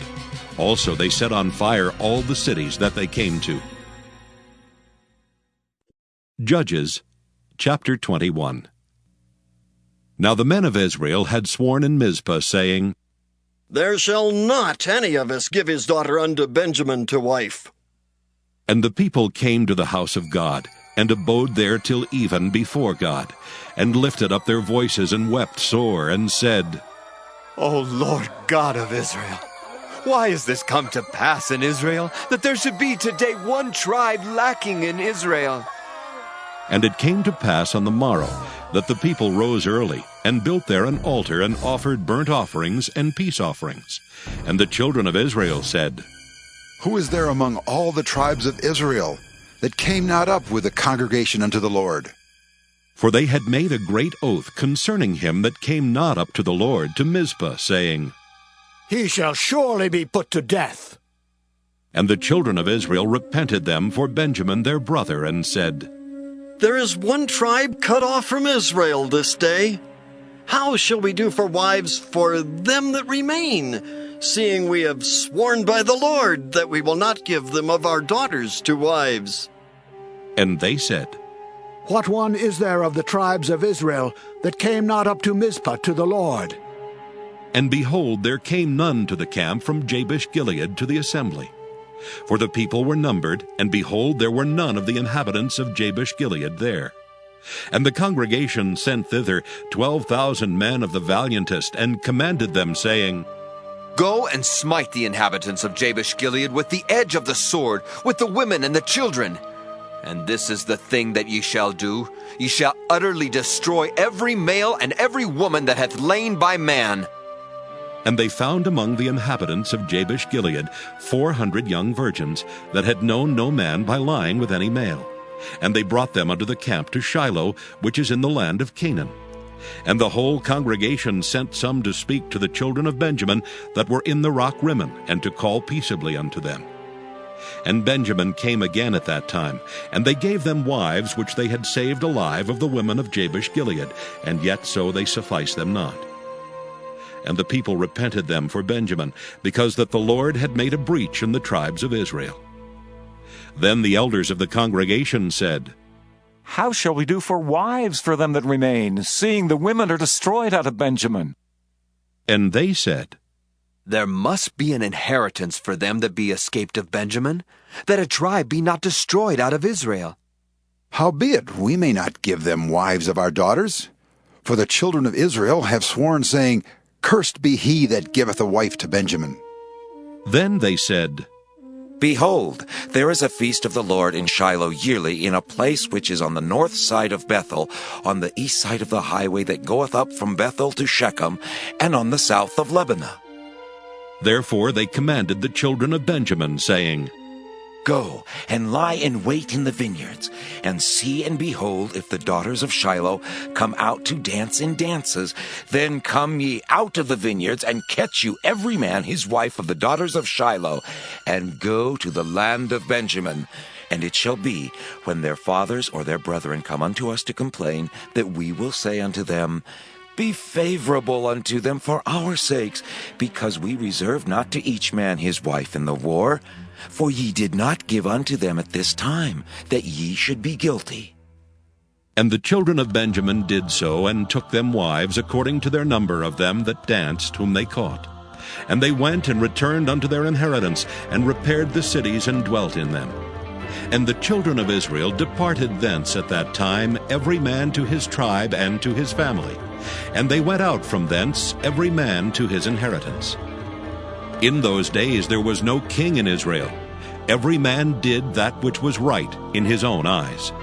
Also they set on fire all the cities that they came to. Judges, chapter 21. Now the men of Israel had sworn in Mizpah, saying, There shall not any of us give his daughter unto Benjamin to wife. And the people came to the house of God, and abode there till even before God, and lifted up their voices, and wept sore, and said, O Lord God of Israel, why is this come to pass in Israel, that there should be today one tribe lacking in Israel? And it came to pass on the morrow that the people rose early, and built there an altar, and offered burnt offerings and peace offerings. And the children of Israel said, Who is there among all the tribes of Israel that came not up with the congregation unto the Lord? For they had made a great oath concerning him that came not up to the Lord to Mizpah, saying, He shall surely be put to death. And the children of Israel repented them for Benjamin their brother, and said, There is one tribe cut off from Israel this day. How shall we do for wives for them that remain, seeing we have sworn by the Lord that we will not give them of our daughters to wives? And they said, What one is there of the tribes of Israel that came not up to Mizpah to the Lord? And behold, there came none to the camp from Jabesh-Gilead to the assembly. For the people were numbered, and behold, there were none of the inhabitants of Jabesh-Gilead there. And the congregation sent thither 12,000 men of the valiantest, and commanded them, saying, Go and smite the inhabitants of Jabesh-Gilead with the edge of the sword, with the women and the children. And this is the thing that ye shall do. Ye shall utterly destroy every male and every woman that hath lain by man. And they found among the inhabitants of Jabesh-Gilead 400 young virgins that had known no man by lying with any male. And they brought them unto the camp to Shiloh, which is in the land of Canaan. And the whole congregation sent some to speak to the children of Benjamin that were in the rock Rimmon, and to call peaceably unto them. And Benjamin came again at that time, and they gave them wives which they had saved alive of the women of Jabesh-Gilead, and yet so they sufficed them not. And the people repented them for Benjamin, because that the Lord had made a breach in the tribes of Israel. Then the elders of the congregation said, How shall we do for wives for them that remain, seeing the women are destroyed out of Benjamin? And they said, There must be an inheritance for them that be escaped of Benjamin, that a tribe be not destroyed out of Israel. Howbeit, we may not give them wives of our daughters. For the children of Israel have sworn, saying, Cursed be he that giveth a wife to Benjamin. Then they said, Behold, there is a feast of the Lord in Shiloh yearly, in a place which is on the north side of Bethel, on the east side of the highway that goeth up from Bethel to Shechem, and on the south of Lebanon. Therefore they commanded the children of Benjamin, saying, Go and lie in wait in the vineyards, and see and behold if the daughters of Shiloh come out to dance in dances. Then come ye out of the vineyards, and catch you every man his wife of the daughters of Shiloh, and go to the land of Benjamin. And it shall be, when their fathers or their brethren come unto us to complain, that we will say unto them, Be favorable unto them for our sakes, because we reserve not to each man his wife in the war. For ye did not give unto them at this time, that ye should be guilty. And the children of Benjamin did so, and took them wives according to their number of them that danced, whom they caught. And they went and returned unto their inheritance, and repaired the cities, and dwelt in them. And the children of Israel departed thence at that time, every man to his tribe and to his family. And they went out from thence, every man to his inheritance. In those days there was no king in Israel. Every man did that which was right in his own eyes.